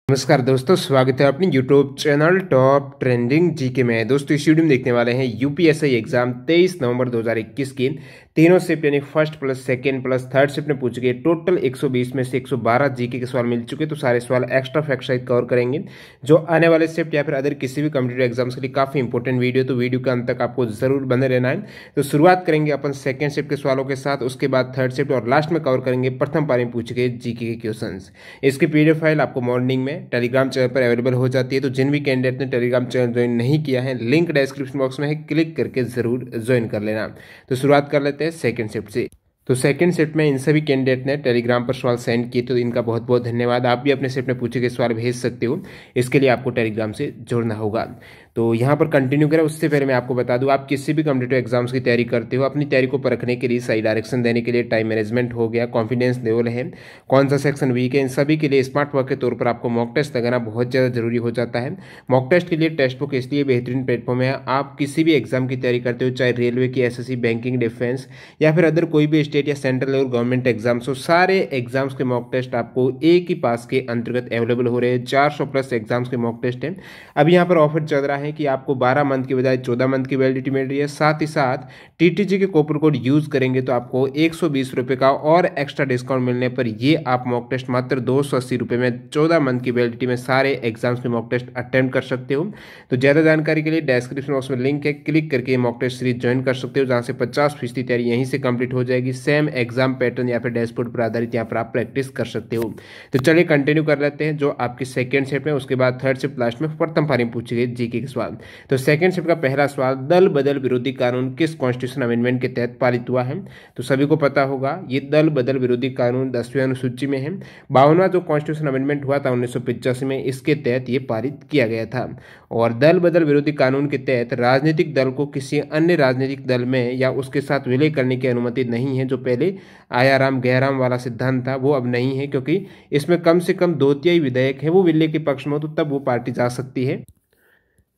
नमस्कार दोस्तों, स्वागत है अपनी YouTube channel top trending GK में। दोस्तों इस वीडियो में देखने वाले हैं यूपीएससी एग्जाम 23 नवंबर 2021 की तीनों शिफ्ट यानी first plus second plus third shift में पूछ गए टोटल 120 में से 112 जीके के सवाल मिल चुके। तो सारे सवाल एक्स्ट्रा फैक्ट सहित कवर करेंगे जो आने वाले शिफ्ट या फिर अदर किसी भी कॉम्पिटिटिव एग्जाम्स के लिए काफी इंपॉर्टेंट वीडियो। तो वीडियो के अंत तक आपको जरूर बने रहना है। तो शुरुआत करेंगे अपन सेकंड शिफ्ट के सवालों के साथ, उसके बाद थर्ड शिफ्ट और लास्ट में कवर करेंगे प्रथम पारी में पूछे गए जीके के क्वेश्चन। इसकी पीडीएफ फाइल आपको मॉर्निंग में टेलीग्राम चैनल पर अवेलेबल हो जाती है। तो जिन भी कैंडिडेट ने टेलीग्राम चैनल ज्वाइन नहीं किया है, लिंक डिस्क्रिप्शन बॉक्स में है, क्लिक करके जरूर ज्वाइन कर लेना। तो शुरुआत कर लेते हैं सेकंड शिफ्ट से। तो सेकंड शिफ्ट में इन सभी कैंडिडेट ने टेलीग्राम पर सवाल सेंड किए, तो इनका बहुत बहुत धन्यवाद। आप भी अपने शिफ्ट में पूछे गए सवाल भेज सकते हो, इसके लिए आपको टेलीग्राम से जुड़ना होगा। तो यहाँ पर कंटिन्यू करें उससे पहले मैं आपको बता दूं, आप किसी भी कॉम्पिटिटिव एग्जाम्स की तैयारी करते हो, अपनी तैयारी को परखने के लिए सही डायरेक्शन देने के लिए टाइम मैनेजमेंट हो गया, कॉन्फिडेंस लेवल है, कौन सा सेक्शन वीक है, इन सभी के लिए स्मार्ट वर्क के तौर पर आपको मॉक टेस्ट लगाना बहुत ज़्यादा जरूरी हो जाता है। मॉक टेस्ट के लिए टेक्स्ट बुक इसलिए बेहतरीन प्लेटफॉर्म है। आप किसी भी एग्जाम की तैयारी करते हो, चाहे रेलवे की, एसएससी, बैंकिंग, डिफेंस या फिर अदर कोई भी स्टेट या सेंट्रल लेवल गवर्नमेंट एग्जाम्स हो, सारे एग्जाम्स के मॉक टेस्ट आपको एक ही पास के अंतर्गत अवेलेबल हो रहे हैं। 400 प्लस एग्जाम्स के मॉक टेस्ट हैं। अब यहाँ पर ऑफर चल रहा है कि आपको 12 मंथ की बजाय 14 मंथ की वैलिडिटी मिल रही है। साथ ही साथ टीटीजी के कूपन कोड यूज करेंगे तो आपको 120 रुपये का और एक्स्ट्रा डिस्काउंट मिलने पर ये आप मॉक टेस्ट मात्र 280 रुपये में 14 मंथ की वैलिडिटी में सारे एग्जाम्स में मॉक टेस्ट अटेम्प्ट कर सकते हो। तो ज़्यादा जानकारी के लिए डिस्क्रिप्शन बॉक्स में लिंक है, क्लिक करके ये मॉक टेस्ट सीरीज ज्वाइन कर सकते हो, जहाँ से 50% तैयारी यहीं से कंप्लीट हो जाएगी। सेम एग्जाम पैटर्न या फिर डैशबोर्ड पर आधारित यहाँ पर आप प्रैक्टिस कर सकते हो। तो चलिए कंटिन्यू कर लेते हैं जो आपकी सेकंड शिफ्ट में, उसके बाद थर्ड शिफ्ट लास्ट में प्रथम पारी में पूछे गए जीके के सवाल। तो सेकंड शिफ्ट का पहला सवाल, दल बदल विरोधी कानून किस कॉन्स्टिट्यूशन अमेंडमेंट के तहत पारित हुआ है? तो सभी को पता होगा ये दल बदल विरोधी कानून 10वीं अनुसूची में है। 52वां जो कॉन्स्टिट्यूशन अमेंडमेंट हुआ था 1985 में, इसके तहत ये पारित किया गया था। और दल बदल विरोधी कानून के तहत राजनीतिक दल को किसी अन्य राजनीतिक दल में या उसके साथ विलय करने की अनुमति नहीं है। जो पहले आयाराम गहराम वाला सिद्धांत था वो अब नहीं है, क्योंकि इसमें कम से कम 2/3 विधेयक है वो विलय के पक्ष में हो, तो तब वो पार्टी जा सकती है।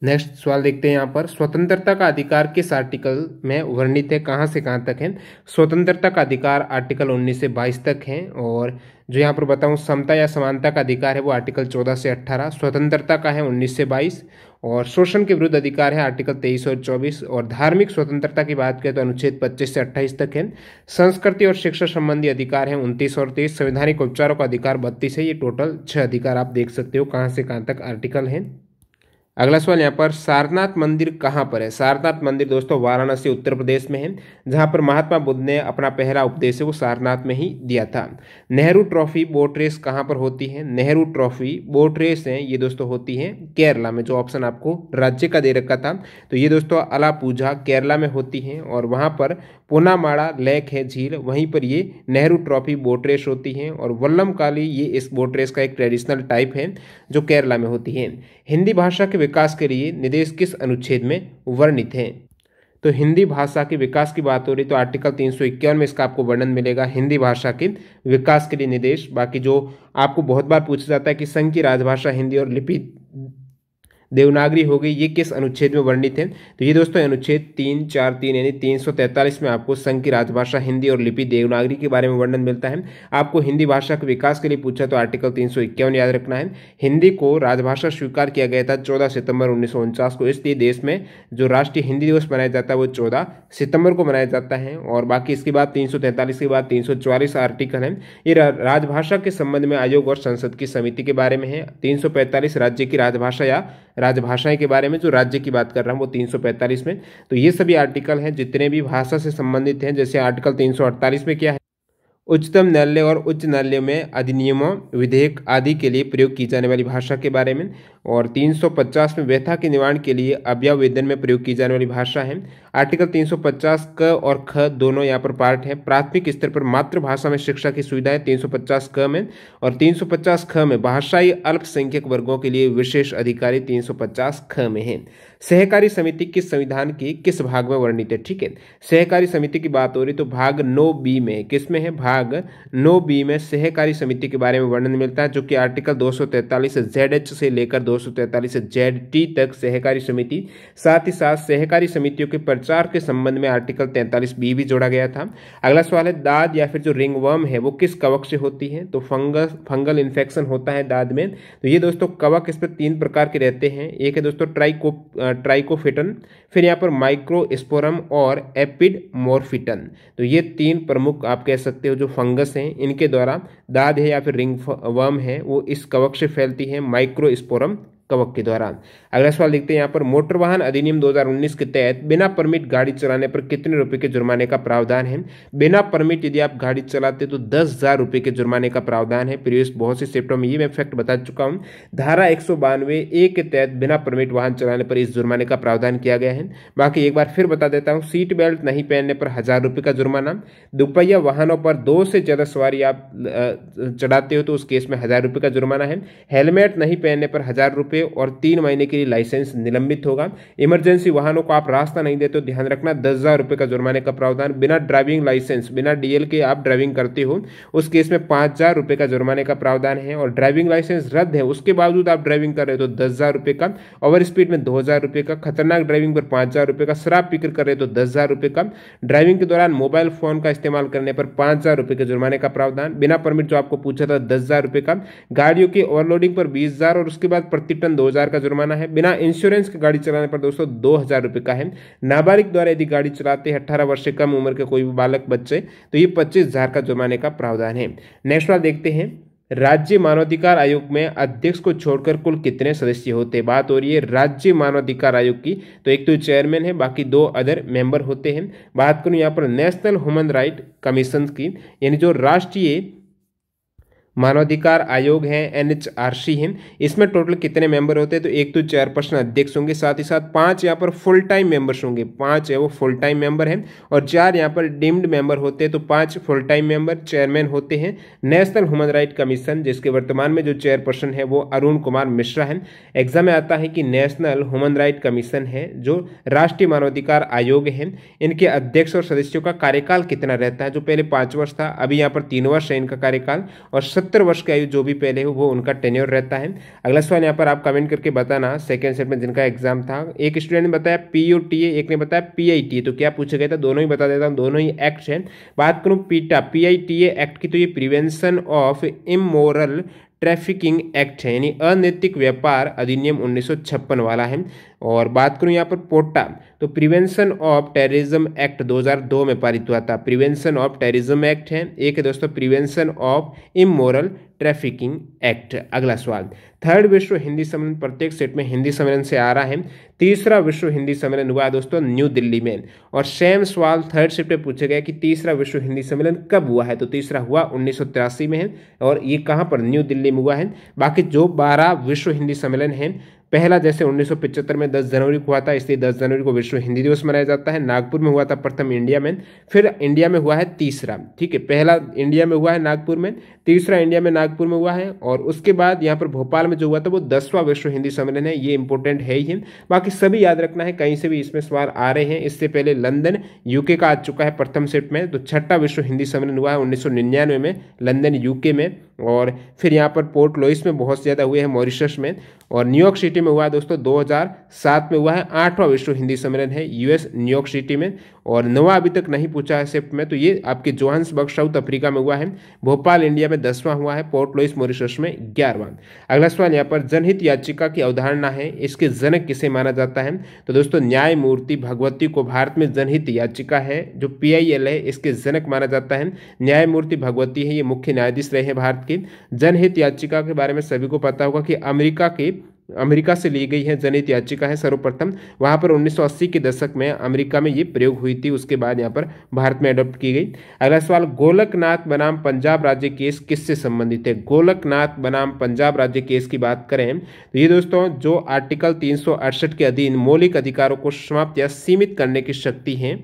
नेक्स्ट सवाल देखते हैं यहाँ पर, स्वतंत्रता का अधिकार किस आर्टिकल में वर्णित है? कहाँ से कहाँ तक है? स्वतंत्रता का अधिकार आर्टिकल 19 से 22 तक है। और जो यहाँ पर बताऊँ समता या समानता का अधिकार है वो आर्टिकल 14 से 18, स्वतंत्रता का है 19 से 22, और शोषण के विरुद्ध अधिकार है आर्टिकल 23 और 24, और धार्मिक स्वतंत्रता की बात करें तो अनुच्छेद 25 से 28 तक है। संस्कृति और शिक्षा संबंधी अधिकार है 29 और 23, संवैधानिक उपचारों का अधिकार 32 है। ये टोटल 6 अधिकार आप देख सकते हो कहाँ से कहाँ तक आर्टिकल है। अगला सवाल यहाँ पर, सारनाथ मंदिर कहाँ पर है? सारनाथ मंदिर दोस्तों वाराणसी उत्तर प्रदेश में है, जहाँ पर महात्मा बुद्ध ने अपना पहला उपदेश है वो सारनाथ में ही दिया था। नेहरू ट्रॉफी बोट रेस कहाँ पर होती है? नेहरू ट्रॉफी बोट रेस है ये दोस्तों होती है केरला में, जो ऑप्शन आपको राज्य का दे रखा था। तो ये दोस्तों अलापूझा केरला में होती है, और वहाँ पर पूनामाड़ा लेक है झील, वहीं पर ये नेहरू ट्रॉफी बोट रेस होती है। और वल्लमकाली ये इस बोट रेस का एक ट्रेडिशनल टाइप है जो केरला में होती है। हिंदी भाषा के विकास के लिए निर्देश किस अनुच्छेद में वर्णित है? तो हिंदी भाषा के विकास की बात हो रही तो आर्टिकल 351 में इसका आपको वर्णन मिलेगा, हिंदी भाषा के विकास के लिए निर्देश। बाकी जो आपको बहुत बार पूछा जाता है कि संघ की राजभाषा हिंदी और लिपि देवनागरी हो गई, ये किस अनुच्छेद में वर्णित है? तो ये दोस्तों अनुच्छेद 343 यानी 343 में आपको संघ की राजभाषा हिंदी और लिपि देवनागरी के बारे में वर्णन मिलता है। आपको हिंदी भाषा के विकास के लिए पूछा तो आर्टिकल 351 याद रखना है। हिंदी को राजभाषा स्वीकार किया गया था 14 सितंबर 1949 को, इसलिए देश में जो राष्ट्रीय हिंदी दिवस मनाया जाता है वो 14 सितंबर को मनाया जाता है। और बाकी इसके बाद 343 के बाद 344 आर्टिकल है, ये राजभाषा के संबंध में आयोग और संसद की समिति के बारे में है। 345 राज्य की राजभाषा या राजभाषाएं के बारे में, जो राज्य की बात कर रहा हूं वो 345 में। तो ये सभी आर्टिकल हैं जितने भी भाषा से संबंधित हैं। जैसे आर्टिकल 348 में क्या है, उच्चतम न्यायालय और उच्च न्यायालय में अधिनियमों, विधेयक आदि के लिए प्रयोग की जाने वाली भाषा के बारे में। और 350 में व्यथा के निवारण के लिए अभ्यावेदन में प्रयोग की जाने वाली भाषा है। आर्टिकल 350 क और ख दोनों यहाँ पर पार्ट है। प्राथमिक स्तर पर मातृभाषा में शिक्षा की सुविधा है 350 क में, और 350 ख में भाषाई अल्पसंख्यक वर्गों के लिए विशेष अधिकारी 350 ख में है। सहकारी समिति किस संविधान की किस भाग में वर्णित है? ठीक है, सहकारी समिति की बात हो रही तो भाग 9 बी में, किस में है? भाग भाग 9B में सहकारी समिति के बारे में वर्णन मिलता है, जो कि आर्टिकल 243 ZH से लेकर 243 ZT तक सहकारी समिति, साथ ही साथ सहकारी समितियों के प्रचार के संबंध में आर्टिकल 43B भी जोड़ा गया था। अगला सवाल है, दाद या फिर जो रिंगवर्म है वो किस कवक से होती है? तो फंगल इन्फेक्शन होता है दाद में। तो ये दोस्तों कवक इस पर 3 प्रकार के रहते हैं। एक है दोस्तों ट्राइकोफिटन, फिर यहाँ पर माइक्रोस्पोरम और एपिडमोर्फिटन। तो ये 3 प्रमुख आप कह सकते हो जो फंगस हैं, इनके द्वारा दाद है या फिर रिंगवर्म है वो इस कवक से फैलती है, माइक्रोस्पोरम कवक के द्वारा। अगला सवाल देखते हैं यहाँ पर, मोटर वाहन अधिनियम 2019 के तहत बिना परमिट गाड़ी चलाने पर कितने रुपए के जुर्माने का प्रावधान है? बिना परमिट यदि आप गाड़ी चलाते तो 10,000 रुपए के जुर्माने का प्रावधान है। प्रीवियस बहुत से चैप्टर में ये मैं फैक्ट बता चुका हूँ। धारा 192A के तहत बिना परमिट वाहन चलाने पर इस जुर्माने का प्रावधान किया गया है। बाकी एक बार फिर बता देता हूँ, सीट बेल्ट नहीं पहनने पर 1,000 रुपए का जुर्माना, दुपहिया वाहनों पर 2 से ज्यादा सवारी आप चढ़ाते हो तो उस केस में 1,000 रुपए का जुर्माना है। हेलमेट नहीं पहनने पर 1,000 रुपए और 3 महीने के लिए लाइसेंस निलंबित होगा। इमरजेंसी वाहनों को आप रास्ता नहीं देते तो ध्यान रखना 10,000 रुपए का जुर्माने का प्रावधान। बिना ड्राइविंग लाइसेंस, बिना DL के आप ड्राइविंग करते हो उस केस में 5,000 रुपए का जुर्माने का प्रावधान है। और ड्राइविंग लाइसेंस रद्द है उसके बावजूद आप ड्राइविंग कर रहे हो तो 10,000 रुपए का, ओवर स्पीड में 2,000 रुपए का, खतरनाक ड्राइविंग पर 5,000 रुपए का, शराब पीकर कर रहे हो तो 10,000 रुपए का, ड्राइविंग के दौरान मोबाइल फोन का इस्तेमाल करने पर 5,000 रुपए के जुर्माने का प्रावधान। बिना परमिट जो आपको पूछा था 10,000 रुपए का, गाड़ियों की ओवरलोडिंग पर 20,000 और उसके बाद प्रति टन 2,000 का जुर्माना है। बिना इंश्योरेंस की गाड़ी चलाने पर दोस्तों 2,000 रुपए का है। नाबालिग द्वारा यदि गाड़ी चलाते हैं 18 वर्ष से कम उम्र के कोई भी बालक बच्चे तो ये 25,000 का जुर्माने का प्रावधान है। नेक्स्ट वाला देखते हैं, राज्य मानवाधिकार आयोग में अध्यक्ष को छोड़कर कुल कितने सदस्य होते हैं? बात हो रही है राज्य मानवाधिकार आयोग की, तो एक तो चेयरमैन है, बाकी 2 अदर मेंबर होते हैं। बात करूं यहाँ पर नेशनल ह्यूमन राइट कमीशन की, यानी जो राष्ट्रीय मानवाधिकार आयोग है NHRC है, इसमें टोटल कितने मेंबर होते हैं? तो एक तो चेयरपर्सन अध्यक्ष होंगे, साथ ही साथ 5 यहाँ पर फुल टाइम मेंबर्स होंगे, 5 है वो फुल टाइम मेंबर हैं और 4 यहाँ पर डीम्ड मेंबर होते हैं। तो 5 फुल टाइम मेंबर चेयरमैन होते हैं। नेशनल ह्यूमन राइट कमीशन जिसके वर्तमान में जो चेयरपर्सन है वो अरुण कुमार मिश्रा है। एग्जाम में आता है कि नेशनल ह्यूमन राइट कमीशन है जो राष्ट्रीय मानवाधिकार आयोग है, इनके अध्यक्ष और सदस्यों का कार्यकाल कितना रहता है? जो पहले 5 वर्ष था, अभी यहाँ पर 3 वर्ष है इनका कार्यकाल, और 70 वर्ष की आयु जो भी पहले हो वो उनका टेन्योर रहता है। अगला सवाल यहाँ पर आप कमेंट करके बताना, सेकंड सेट में जिनका एग्जाम था, एक स्टूडेंट ने बताया PUTA, एक ने बताया PITA, तो क्या पूछा गया था? दोनों ही बता देता हूँ, दोनों ही एक्ट है। बात करूँ PITA एक्ट की, तो ये prevention of immoral trafficking act है, यानी अनैतिक व्यापार अधिनियम 1956 वाला है। और बात करूं यहाँ पर पोटा, तो प्रिवेंशन ऑफ टेररिज्म एक्ट 2002 में पारित हुआ था। प्रिवेंशन ऑफ टेररिज्म एक्ट है। एक है दोस्तों prevention of immoral trafficking act. अगला सवाल, 3rd विश्व हिंदी सम्मेलन, प्रत्येक सेट में हिंदी सम्मेलन से आ रहा है। 3रा विश्व हिंदी सम्मेलन हुआ दोस्तों न्यू दिल्ली में। और सेम सवाल 3rd शिफ्ट में पूछा गया कि 3रा विश्व हिंदी सम्मेलन कब हुआ है? तो 3रा हुआ 1983 में है और ये कहाँ पर? न्यू दिल्ली में हुआ है। बाकी जो 12 विश्व हिंदी सम्मेलन है, पहला जैसे 1975 में 10 जनवरी को हुआ था, इसलिए 10 जनवरी को विश्व हिंदी दिवस मनाया जाता है। नागपुर में हुआ था प्रथम इंडिया में, फिर इंडिया में हुआ है 3रा, ठीक है, पहला इंडिया में हुआ है नागपुर में, 3रा इंडिया में नागपुर में हुआ है, और उसके बाद यहाँ पर भोपाल में जो हुआ था वो 10वां विश्व हिंदी सम्मेलन है। ये इंपॉर्टेंट है ही। बाकी सभी याद रखना है, कहीं से भी इसमें सवाल आ रहे हैं। इससे पहले लंदन UK का आ चुका है प्रथम सेट में, तो 6ठा विश्व हिंदी सम्मेलन हुआ है 1999 में लंदन UK में। और फिर यहाँ पर पोर्ट लुइस में बहुत ज़्यादा हुए हैं मॉरिशस में, और न्यूयॉर्क सिटी में हुआ है दोस्तों 2007 में हुआ है। 8वां विश्व हिंदी सम्मेलन है US न्यूयॉर्क सिटी में। और 9वां अभी तक नहीं पूछा है शिफ्ट में, तो ये आपके जोहान्सबर्ग साउथ अफ्रीका में हुआ है। भोपाल इंडिया में 10वां हुआ है, पोर्ट लुइस मॉरिशस में 11वां। अगला सवाल यहाँ पर, जनहित याचिका की अवधारणा है, इसके जनक किसे माना जाता है? तो दोस्तों न्यायमूर्ति भगवती को भारत में जनहित याचिका है जो PIL है इसके जनक माना जाता है। न्यायमूर्ति भगवती है, ये मुख्य न्यायाधीश रहे हैं भारत के। जनहित याचिका के बारे में सभी को पता होगा कि अमेरिका से ली गई है जनहित याचिका है सर्वप्रथम। वहां पर 1980 के दशक में अमेरिका में ये प्रयोग हुई थी, उसके बाद यहाँ पर भारत में अडॉप्ट की गई। अगला सवाल, गोलकनाथ बनाम पंजाब राज्य केस किससे संबंधित है? गोलकनाथ बनाम पंजाब राज्य केस की बात करें तो ये दोस्तों जो आर्टिकल 368 के अधीन मौलिक अधिकारों को समाप्त या सीमित करने की शक्ति है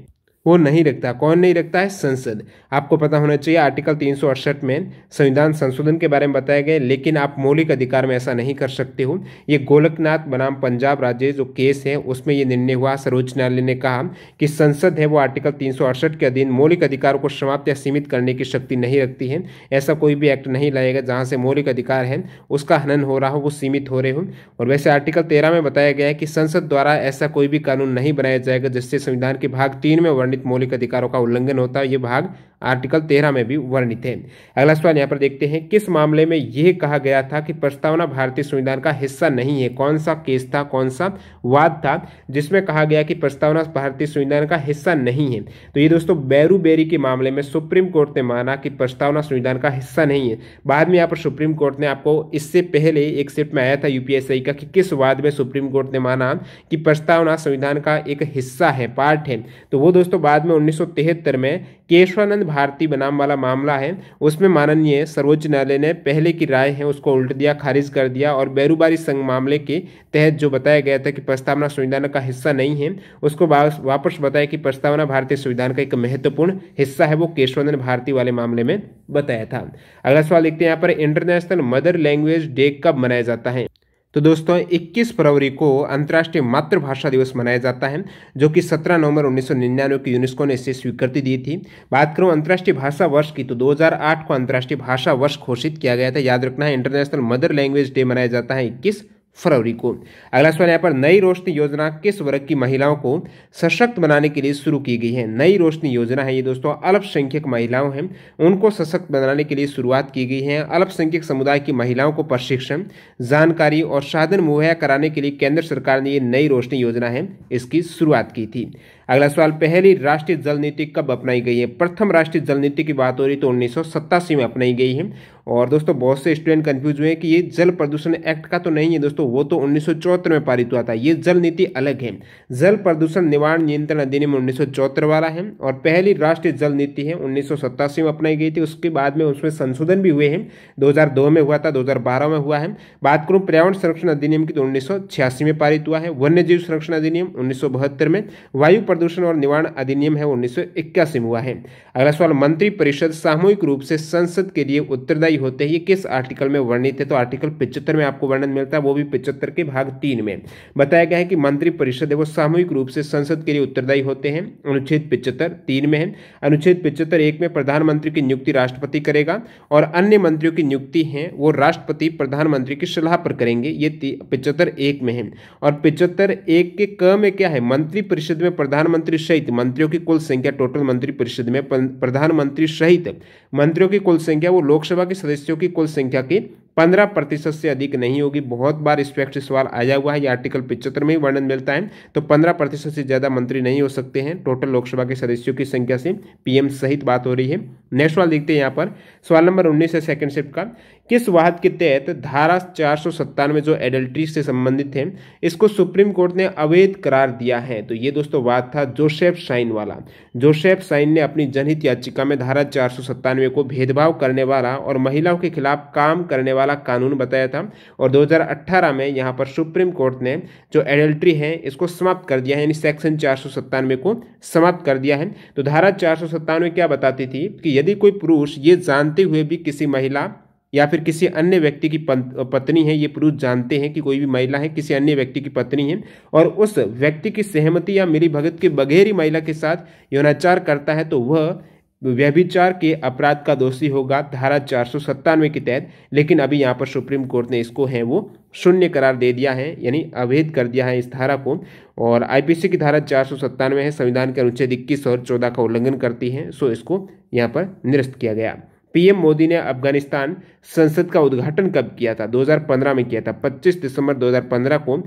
वो नहीं रखता। कौन नहीं रखता है? संसद। आपको पता होना चाहिए आर्टिकल 368 में संविधान संशोधन के बारे में बताया गया, लेकिन आप मौलिक अधिकार में ऐसा नहीं कर सकते हो। ये गोलकनाथ बनाम पंजाब राज्य जो केस है उसमें ये निर्णय हुआ। सर्वोच्च न्यायालय ने कहा कि संसद है वो आर्टिकल 368 के अधीन मौलिक अधिकारों को समाप्त या सीमित करने की शक्ति नहीं रखती है। ऐसा कोई भी एक्ट नहीं लाएगा जहां से मौलिक अधिकार है उसका हनन हो रहा हो, वो सीमित हो रहे हो। और वैसे आर्टिकल 13 में बताया गया है कि संसद द्वारा ऐसा कोई भी कानून नहीं बनाया जाएगा जिससे संविधान के भाग 3 में वर्णित मौलिक अधिकारों का उल्लंघन होता है। ये भाग आर्टिकल 13 में भी वर्णित है। अगला सवाल यहाँ पर देखते हैं, किस मामले में यह कहा गया था कि प्रस्तावना भारतीय संविधान का हिस्सा नहीं है? कौन सा केस था, कौन सा वाद था जिसमें कहा गया कि प्रस्तावना भारतीय संविधान का हिस्सा नहीं है? तो ये दोस्तों बैरूबेरी के मामले में सुप्रीम कोर्ट ने माना कि प्रस्तावना संविधान का हिस्सा नहीं है। बाद में यहाँ पर सुप्रीम कोर्ट ने, आपको इससे पहले एक शिफ्ट में आया था यूपीएससी का कि किस वाद में सुप्रीम कोर्ट ने माना कि प्रस्तावना संविधान का एक हिस्सा है, पार्ट है, तो वो दोस्तों बाद में 1973 में केशवानंद भारती बनाम वाला मामला है उसमें माननीय सर्वोच्च न्यायालय ने पहले की राय है उसको उल्ट दिया, खारिज कर दिया और बैरूबारी संघ मामले के तहत जो बताया गया था कि प्रस्तावना संविधान का हिस्सा नहीं है उसको वापस बताया कि प्रस्तावना भारतीय संविधान का एक महत्वपूर्ण हिस्सा है। वो केशवानंद भारती वाले मामले में बताया था। अगला सवाल देखते हैं यहाँ पर, इंटरनेशनल मदर लैंग्वेज डे कब मनाया जाता है? तो दोस्तों 21 फरवरी को अंतर्राष्ट्रीय मातृभाषा दिवस मनाया जाता है, जो कि 17 नवंबर 1999 को यूनेस्को ने इसे स्वीकृति दी थी। बात करूं अंतर्राष्ट्रीय भाषा वर्ष की, तो 2008 को अंतर्राष्ट्रीय भाषा वर्ष घोषित किया गया था। याद रखना है, इंटरनेशनल मदर लैंग्वेज डे मनाया जाता है 21 फरवरी को। अगला सवाल यहाँ पर, नई रोशनी योजना किस वर्ग की महिलाओं को सशक्त बनाने के लिए शुरू की गई है? नई रोशनी योजना है ये दोस्तों अल्पसंख्यक महिलाओं हैं उनको सशक्त बनाने के लिए शुरुआत की गई है। अल्पसंख्यक समुदाय की महिलाओं को प्रशिक्षण, जानकारी और साधन मुहैया कराने के लिए केंद्र सरकार ने ये नई रोशनी योजना है इसकी शुरुआत की थी। अगला सवाल, पहली राष्ट्रीय जल नीति कब अपनाई गई है? प्रथम राष्ट्रीय जल नीति की बात हो रही तो 1987 में अपनाई गई है। और दोस्तों बहुत से स्टूडेंट कंफ्यूज हुए कि ये जल प्रदूषण एक्ट का तो नहीं है दोस्तों, वो तो 1974 में पारित हुआ था। ये जल नीति अलग है। जल प्रदूषण निवारण नियंत्रण अधिनियम 1974 वाला है और पहली राष्ट्रीय जल नीति है 1987 में अपनाई गई थी। उसके बाद में उसमें संशोधन भी हुए हैं, 2002 में हुआ था, 2012 में हुआ है। बात करूं पर्यावरण संरक्षण अधिनियम की तो 1986 में पारित हुआ है। वन्य जीव संरक्षण अधिनियम 1972 में, वायु प्रदूषण और निवारण अधिनियम है 1981 में हुआ है। अगला सवाल, मंत्री परिषद सामूहिक रूप से संसद के लिए उत्तरदायी होते हैं, ये किस आर्टिकल में वर्णित है? तो आर्टिकल 75 में आपको वर्णन मिलता है, वो भी 75 के भाग 3 में बताया गया है कि मंत्री परिषद है वो सामूहिक रूप से संसद के लिए उत्तरदायी होते हैं। अनुच्छेद 75 3 में है। अनुच्छेद 75 1 में प्रधानमंत्री की नियुक्ति राष्ट्रपति करेगा और अन्य मंत्रियों की नियुक्ति है वो राष्ट्रपति प्रधानमंत्री की सलाह पर करेंगे, ये 75 1 में है। और 75 1 के क में क्या है? मंत्री परिषद में प्रधानमंत्री सहित मंत्रियों की कुल संख्या, टोटल मंत्री परिषद में प्रधानमंत्री सहित मंत्रियों की कुल संख्या वो लोकसभा के सदस्यों की कुल संख्या की 15% से अधिक नहीं होगी। बहुत बार इस फैक्ट से सवाल आया हुआ है, ये आर्टिकल 75 में ही वर्णन मिलता है। तो 15% से ज्यादा मंत्री नहीं हो सकते हैं टोटल लोकसभा के सदस्यों की संख्या से, पीएम सहित बात हो रही है। नेक्स्ट सवाल देखते हैं यहाँ पर, सवाल नंबर 19 है सेकंड शिफ्ट का, किस वाद के तहत धारा 497 जो एडल्ट्री से संबंधित है इसको सुप्रीम कोर्ट ने अवैध करार दिया है? तो ये दोस्तों वाद था जोसेफ साइन वाला। जोसेफ साइन ने अपनी जनहित याचिका में धारा 497 को भेदभाव करने वाला और महिलाओं के खिलाफ काम करने वाला कानून बताया था। और 2018 में यहाँ पर सुप्रीम कोर्ट ने जो एडल्ट्री है इसको समाप्त कर दिया है, यानी सेक्शन 497 को समाप्त कर दिया है। तो धारा 497 क्या बताती थी कि यदि कोई पुरुष ये जानते हुए भी किसी महिला या फिर किसी अन्य व्यक्ति की पत्नी है, ये पुरुष जानते हैं कि कोई भी महिला है किसी अन्य व्यक्ति की पत्नी है और उस व्यक्ति की सहमति या मिलीभगत के बगैर ही महिला के साथ यौनाचार करता है, तो वह व्यभिचार के अपराध का दोषी होगा धारा 497 के तहत। लेकिन अभी यहाँ पर सुप्रीम कोर्ट ने इसको है वो शून्य करार दे दिया है, यानी अवैध कर दिया है इस धारा को। और आईपीसी की धारा 497 है, संविधान के अनुच्छेद 21 और 14 का उल्लंघन करती है, सो इसको यहाँ पर निरस्त किया गया। पीएम मोदी ने अफगानिस्तान संसद का उद्घाटन कब किया था? 2015 में किया था। 25 दिसंबर 2015 को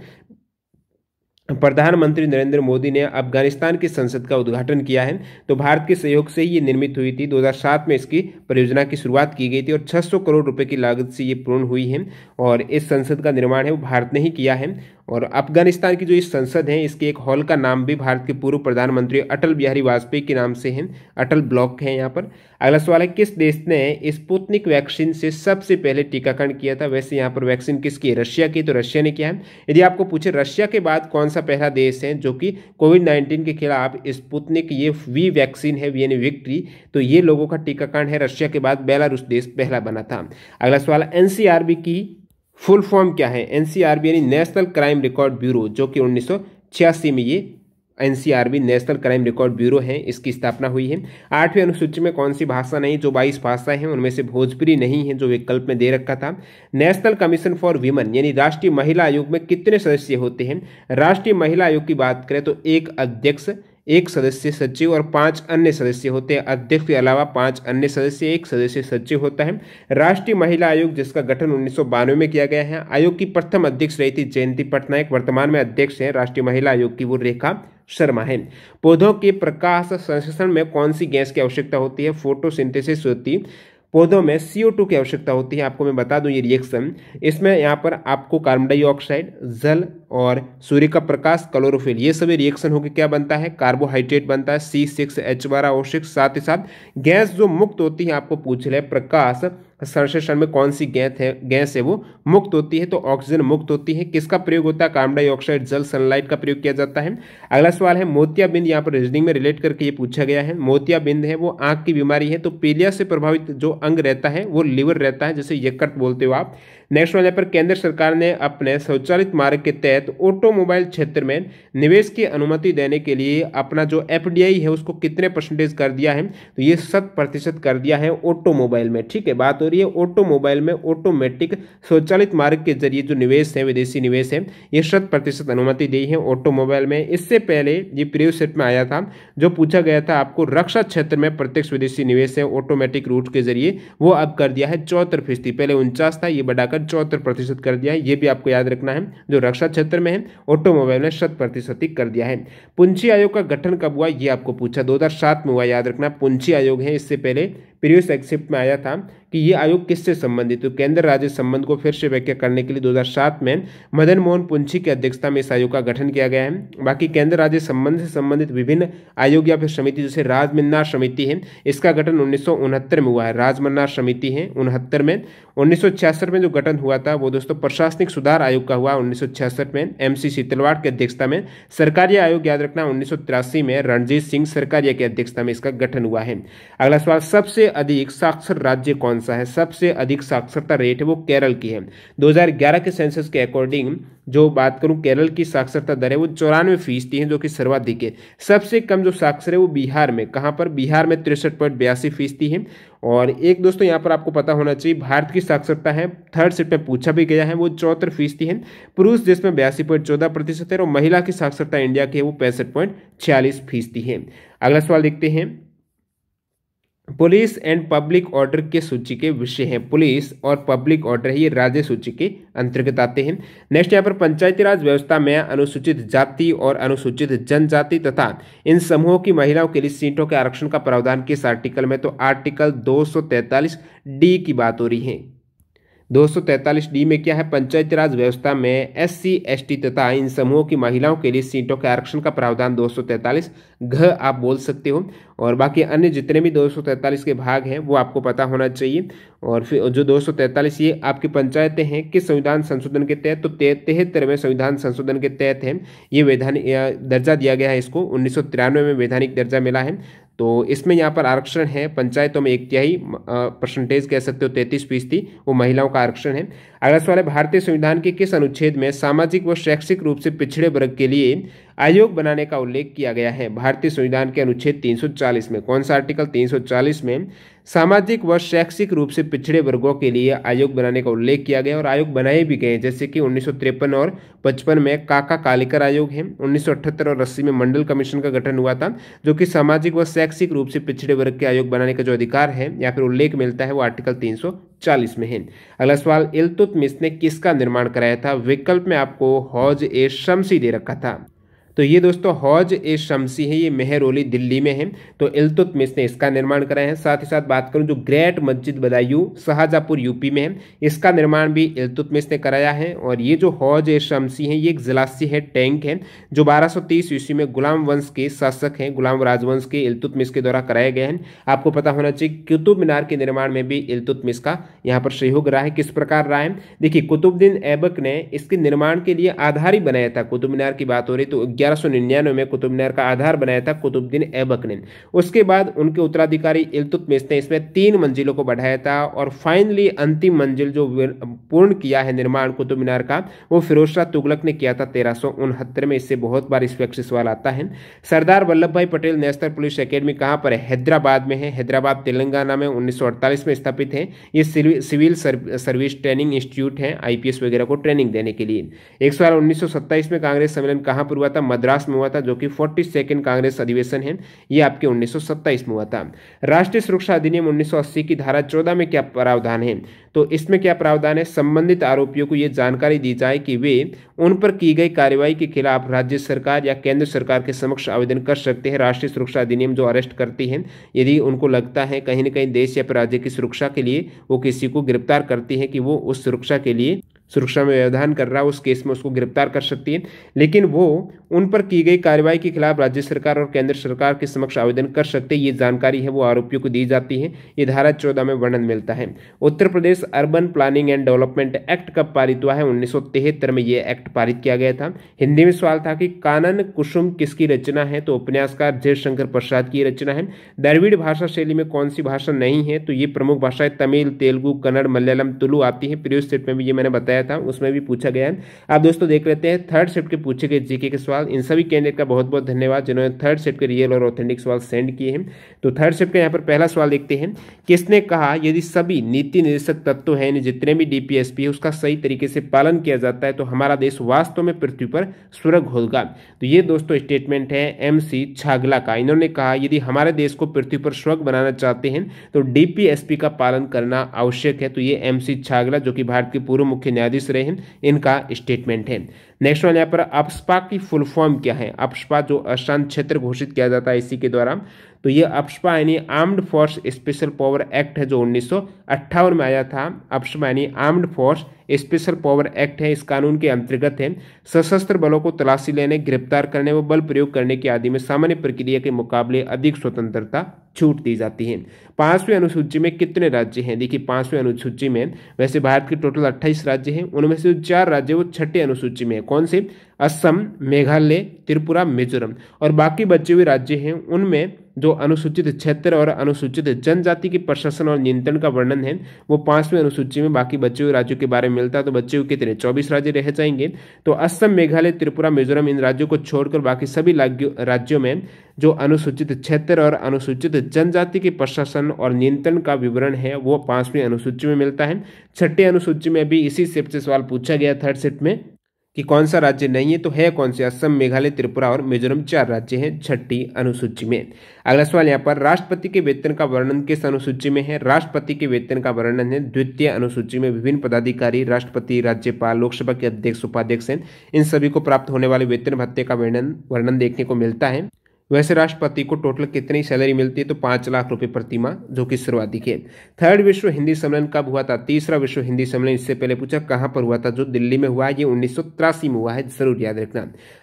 प्रधानमंत्री नरेंद्र मोदी ने अफगानिस्तान की संसद का उद्घाटन किया है। तो भारत के सहयोग से ही ये निर्मित हुई थी। 2007 में इसकी परियोजना की शुरुआत की गई थी और 600 करोड़ रुपए की लागत से ये पूर्ण हुई है। और इस संसद का निर्माण है वो भारत ने ही किया है। और अफगानिस्तान की जो इस संसद है इसके एक हॉल का नाम भी भारत के पूर्व प्रधानमंत्री अटल बिहारी वाजपेयी के नाम से है, अटल ब्लॉक है यहाँ पर। अगला सवाल है, किस देश ने स्पुतनिक वैक्सीन से सबसे पहले टीकाकरण किया था? वैसे यहाँ पर वैक्सीन किसकी है? रशिया की, तो रशिया ने किया है। यदि आपको पूछे रशिया के बाद कौन सा पहला देश है जो कि कोविड-19 के खिलाफ स्पुतनिक ये वी वैक्सीन है, यानी विक्ट्री, तो ये लोगों का टीकाकरण है रशिया के बाद बेलारूस देश पहला बना था। अगला सवाल, एनसीआरबी की फुल फॉर्म क्या है? एनसीआरबी यानी नेशनल क्राइम रिकॉर्ड ब्यूरो, जो कि 1986 में ये NCRB national crime record bureau है, इसकी स्थापना हुई है। 8वीं अनुसूची में कौन सी भाषा नहीं? जो 22 भाषाएं हैं उनमें से भोजपुरी नहीं है, जो विकल्प में दे रखा था। नेशनल कमीशन फॉर वीमेन यानी राष्ट्रीय महिला आयोग में कितने सदस्य होते हैं? राष्ट्रीय महिला आयोग की बात करें तो एक अध्यक्ष, एक सदस्य सचिव और 5 अन्य सदस्य होते हैं। अध्यक्ष के अलावा 5 अन्य सदस्य, एक सदस्य सचिव होता है। राष्ट्रीय महिला आयोग जिसका गठन 1992 में किया गया है। आयोग की प्रथम अध्यक्ष रही थी जयंती पटनायक, वर्तमान में अध्यक्ष है राष्ट्रीय महिला आयोग की वो रेखा शर्मा है। पौधों के प्रकाश संश्लेषण में कौन सी गैस की आवश्यकता होती है? फोटोसिंथेसिस होती। पौधों में CO2 की आवश्यकता होती है। आपको मैं बता दूं ये रिएक्शन, इसमें यहाँ पर आपको कार्बन डाइऑक्साइड, जल और सूर्य का प्रकाश, क्लोरोफिल, ये सभी रिएक्शन होकर क्या बनता है? कार्बोहाइड्रेट बनता है C6H12O6। साथ ही साथ गैस जो मुक्त होती है, आपको पूछ रहे प्रकाश संश्लेषण में कौन सी गैस है वो मुक्त होती है? तो ऑक्सीजन मुक्त होती है। किसका प्रयोग होता है? कार्बन डाइऑक्साइड, जल, सनलाइट का प्रयोग किया जाता है। अगला सवाल है, मोतियाबिंद, यहाँ पर रीजनिंग में रिलेट करके ये पूछा गया है। मोतियाबिंद है वो आंख की बीमारी है, तो पीलिया से प्रभावित जो अंग रहता है वो लिवर रहता है, जैसे यकृत बोलते हो आप। नेक्स्ट वाले पर, केंद्र सरकार ने अपने स्वचालित मार्ग के तहत ऑटोमोबाइल क्षेत्र में निवेश की अनुमति देने के लिए अपना जो FDI है उसको कितने परसेंटेज कर दिया है? तो ये 100% कर दिया है ऑटोमोबाइल में। ठीक है, बात हो रही है ऑटोमोबाइल में ऑटोमेटिक स्वचालित मार्ग के जरिए जो निवेश है, विदेशी निवेश है, ये 100% अनुमति दी है ऑटोमोबाइल में। इससे पहले ये प्रीवियस सेट में आया था, जो पूछा गया था आपको रक्षा क्षेत्र में प्रत्यक्ष विदेशी निवेश है ऑटोमेटिक रूट के जरिए, वो अब कर दिया है 74%। पहले 49 था, ये बढ़ाकर 74% कर दिया है। ये भी आपको याद रखना है, जो रक्षा क्षेत्र में है ऑटोमोबाइल में 100% कर दिया है। पुंछी आयोग का गठन कब हुआ? ये आपको पूछा, 2007 में हुआ, याद रखना। पुंछी आयोग है, इससे पहले प्रीवियस एक्सेप्ट में आया था कि ये आयोग किससे संबंधित, तो केंद्र राज्य संबंध को फिर से व्याख्या करने के लिए 2007 में मदन मोहन पुंछी की अध्यक्षता में इस आयोग का गठन किया गया है। बाकी केंद्र राज्य संबंध से संबंधित विभिन्न आयोग या फिर समिति, जैसे राजमन्नार समिति है, इसका गठन 1969 में हुआ है। राजमन्नार समिति है 69 में। 1966 में जो गठन हुआ था वो दोस्तों प्रशासनिक सुधार आयोग का हुआ 1966 में, MC शीतलवाड़ की अध्यक्षता में। सरकारिया आयोग याद रखना 1983 में रणजीत सिंह सरकारिया की अध्यक्षता में इसका गठन हुआ है। अगला सवाल, सबसे अधिक साक्षर राज्य कौन सा है? सबसे अधिक साक्षरता रेट है वो केरल की है। 2011 के सेंसस के अकॉर्डिंग जो बात करूं, केरल की साक्षरता दर है वो 94% है, जो कि सर्वाधिक है। सबसे कम जो साक्षर है वो बिहार में, कहां पर? बिहार में 63.82% है। और एक दोस्तों यहाँ पर आपको पता होना चाहिए, भारत की साक्षरता है, थर्ड सेट में पूछा भी गया है, वो 74% है। पुरुष देश में 82.14% है और महिला की साक्षरता इंडिया की है वो 65.46% है। अगला सवाल देखते हैं, पुलिस एंड पब्लिक ऑर्डर के सूची के विषय हैं। पुलिस और पब्लिक ऑर्डर है, ये राज्य सूची के अंतर्गत आते हैं। नेक्स्ट यहाँ पर, पंचायती राज व्यवस्था में अनुसूचित जाति और अनुसूचित जनजाति तथा इन समूहों की महिलाओं के लिए सीटों के आरक्षण का प्रावधान किस आर्टिकल में? तो आर्टिकल 243D की बात हो रही है। 243D में क्या है? पंचायती राज व्यवस्था में SC ST तथा इन समूहों की महिलाओं के लिए सीटों के आरक्षण का प्रावधान 243 घ आप बोल सकते हो। और बाकी अन्य जितने भी 243 के भाग हैं वो आपको पता होना चाहिए। और फिर जो 243 ये आपकी पंचायतें हैं किस संविधान संशोधन के तहत? तो 73वें संविधान संशोधन के तहत है। ये वैधानिक दर्जा दिया गया है, इसको 1993 में वैधानिक दर्जा मिला है। तो इसमें यहाँ पर आरक्षण है पंचायतों में 1/3% कह सकते हो, 33% वो महिलाओं का आरक्षण है। अगला सवाल है, भारतीय संविधान के किस अनुच्छेद में सामाजिक व शैक्षिक रूप से पिछड़े वर्ग के लिए आयोग बनाने का उल्लेख किया गया है? भारतीय संविधान के अनुच्छेद 340 में। कौन सा आर्टिकल? 340 में सामाजिक व शैक्षिक रूप से पिछड़े वर्गों के लिए आयोग बनाने का उल्लेख किया गया और आयोग बनाए भी गए, जैसे कि 1953 और 55 में काका कालेकर आयोग है। 1978 और 80 में मंडल कमीशन का गठन हुआ था, जो कि सामाजिक व शैक्षिक रूप से पिछड़े वर्ग के आयोग बनाने का जो अधिकार है या फिर उल्लेख मिलता है वो आर्टिकल 340 में है। अगला सवाल, इल्तुतमिश ने किसका निर्माण कराया था? विकल्प में आपको हौज ए शम्सी दे रखा था। तो ये दोस्तों हौज ए शमसी है, ये मेहरौली दिल्ली में है। तो इल्तुतमिश ने इसका निर्माण कराया है। साथ ही साथ बात करूं जो ग्रेट मस्जिद बदायूं शाहजहांपुर यूपी में है, इसका निर्माण भी इल्तुतमिश ने कराया है। और ये जो हौज ए शमसी है ये एक जलासी है, टैंक है, जो 1230 ईस्वी में गुलाम वंश के शासक हैं, गुलाम राजवंश के इल्तुतमिश के द्वारा कराए गए हैं। आपको पता होना चाहिए कुतुब मीनार के निर्माण में भी इल्तुतमिश का यहाँ पर सहयोग रहा है। किस प्रकार रहा है, देखिए कुतुबुद्दीन ऐबक ने इसके निर्माण के लिए आधार ही बनाया था। कुतुब मीनार की बात हो रही तो 1199 में कुतुब मीनार का आधार बनाया था कुतुबुद्दीन ऐबक ने। उसके बाद उनके उत्तराधिकारी इल्तुतमिश ने इसमें 3 मंजिलों को बढ़ाया था और फाइनली अंतिम मंजिल जो पूर्ण किया है निर्माण कुतुब मीनार का, वो फिरोज शाह तुगलक ने किया था 1369 में। इससे बहुत बार इस व्यक्ति सवाल आता है। सरदार वल्लभ भाई पटेल नेशनल पुलिस एकेडमी कहाँ पर है, हैदराबाद में है। हैदराबाद तेलंगाना में 1948 में स्थापित है। ये सिविल सर्विस ट्रेनिंग इंस्टीट्यूट है, आईपीएस वगैरह को ट्रेनिंग देने के लिए। एक सवाल 1927 में कांग्रेस सम्मेलन कहाँ पर हुआ था, मद्रास में हुआ था, जो कि 42nd कांग्रेस अधिवेशन है, ये आपके 1927 में हुआ था। राष्ट्रीय सुरक्षा अधिनियम 1980 की धारा 14 में क्या प्रावधान है, तो इसमें क्या प्रावधान है, संबंधित आरोपियों को यह जानकारी दी जाए कि वे उन पर की गई कार्रवाई के खिलाफ राज्य सरकार या केंद्र सरकार के समक्ष आवेदन कर सकते हैं। राष्ट्रीय सुरक्षा अधिनियम जो अरेस्ट करती है, यदि उनको लगता है कहीं न कहीं देश या राज्य की सुरक्षा के लिए वो किसी को गिरफ्तार करती है कि वो उस सुरक्षा के लिए सुरक्षा में व्यवधान कर रहा है, उस केस में उसको गिरफ्तार कर सकती है। लेकिन वो उन पर की गई कार्रवाई के खिलाफ राज्य सरकार और केंद्र सरकार के समक्ष आवेदन कर सकते हैं। ये जानकारी है वो आरोपियों को दी जाती है। ये धारा 14 में वर्णन मिलता है। Uttar Pradesh urban planning and development act कब पारित हुआ है, 1973 में ये एक्ट पारित किया गया था। हिंदी में सवाल था कि कानन कुसुम किसकी रचना है, तो उपन्यासकार जयशंकर प्रसाद की रचना है। द्रविड़ भाषा शैली में कौन सी भाषा नहीं है, तो ये प्रमुख भाषाएं तमिल, तेलुगु, कन्नड़, मलयालम, तुलु आती है। प्रीवियस सेट में भी ये मैंने बताया था, उसमें भी पूछा गया है। आप दोस्तों देख लेते हैं थर्ड शिफ्ट के पूछे गए जीके के सवाल। इन सभी कैंडिडेट का बहुत बहुत धन्यवाद जिन्होंने थर्ड शिफ्ट के रियल और ऑथेंटिक सवाल सेंड किए हैं। तो थर्ड शिफ्ट का यहाँ पर पहला सवाल देखते हैं। किसने कहा यदि सभी नीति निर्देशक तत्व हैं, जितने भी डीपीएसपी है, उसका सही तरीके से पालन किया जाता है तो हमारा देश वास्तव में पृथ्वी पर स्वर्ग होगा। तो ये दोस्तों स्टेटमेंट है एमसी छागला का। इन्होंने कहा यदि हमारे देश को पृथ्वी पर स्वर्ग बनाना चाहते हैं तो डीपीएसपी का पालन करना आवश्यक है। तो ये एमसी छागला जो कि भारत के पूर्व मुख्य न्यायाधीश रहे हैं, इनका स्टेटमेंट है। नेक्स्ट वन यहाँ पर अप्सपा की फुल फॉर्म क्या है। अप्सपा जो अशांत क्षेत्र घोषित किया जाता है इसी के द्वारा, तो ये अप्सपा यानी armed force special power act है जो 1958 में आया था। अप्सपा यानी armed force special power act है। इस कानून के अंतर्गत है सशस्त्र बलों को तलाशी लेने, गिरफ्तार करने व बल प्रयोग करने के आदि में सामान्य प्रक्रिया के मुकाबले अधिक स्वतंत्रता छूट दी जाती है। 5वीं अनुसूची में कितने राज्य हैं, देखिए 5वीं अनुसूची में वैसे भारत के टोटल 28 राज्य हैं, उनमें से 4 राज्य वो 6ठी अनुसूची में है। कौन से, असम, मेघालय, त्रिपुरा, मिजोरम। और बाकी बचे हुए राज्य हैं उनमें जो अनुसूचित क्षेत्र और अनुसूचित जनजाति के प्रशासन और नियंत्रण का वर्णन है वो 5वीं अनुसूची में बाकी बचे हुए राज्यों के बारे में मिलता है। तो बचे हुए कितने, 24 राज्य रह जाएंगे। तो असम, मेघालय, त्रिपुरा, मिजोरम, इन राज्यों को छोड़कर बाकी सभी राज्यों में जो अनुसूचित क्षेत्र और अनुसूचित जनजाति के प्रशासन और नियंत्रण का विवरण है वो 5वीं अनुसूची में मिलता है। 6ठी अनुसूची में भी इसी सेट से सवाल पूछा गया थर्ड सेट में कि कौन सा राज्य नहीं है, तो है कौन से, असम, मेघालय, त्रिपुरा और मिजोरम 4 राज्य हैं 6ठी अनुसूची में। अगला सवाल यहाँ पर राष्ट्रपति के वेतन का वर्णन किस अनुसूची में है। राष्ट्रपति के वेतन का वर्णन है 2वीं अनुसूची में। विभिन्न पदाधिकारी, राष्ट्रपति, राज्यपाल, लोकसभा के अध्यक्ष, उपाध्यक्ष हैं, इन सभी को प्राप्त होने वाले वेतन भत्ते का वर्णन देखने को मिलता है। वैसे राष्ट्रपति को टोटल कितनी सैलरी मिलती है, तो 5 लाख रुपए प्रति माह, जो कि सर्वाधिक है। थर्ड विश्व हिंदी सम्मेलन कब हुआ था। तीसरा विश्व हिंदी सम्मेलन इससे पहले पूछा कहां पर हुआ था, जो दिल्ली में हुआ है, ये 1983 में हुआ है, जरूर याद रखना।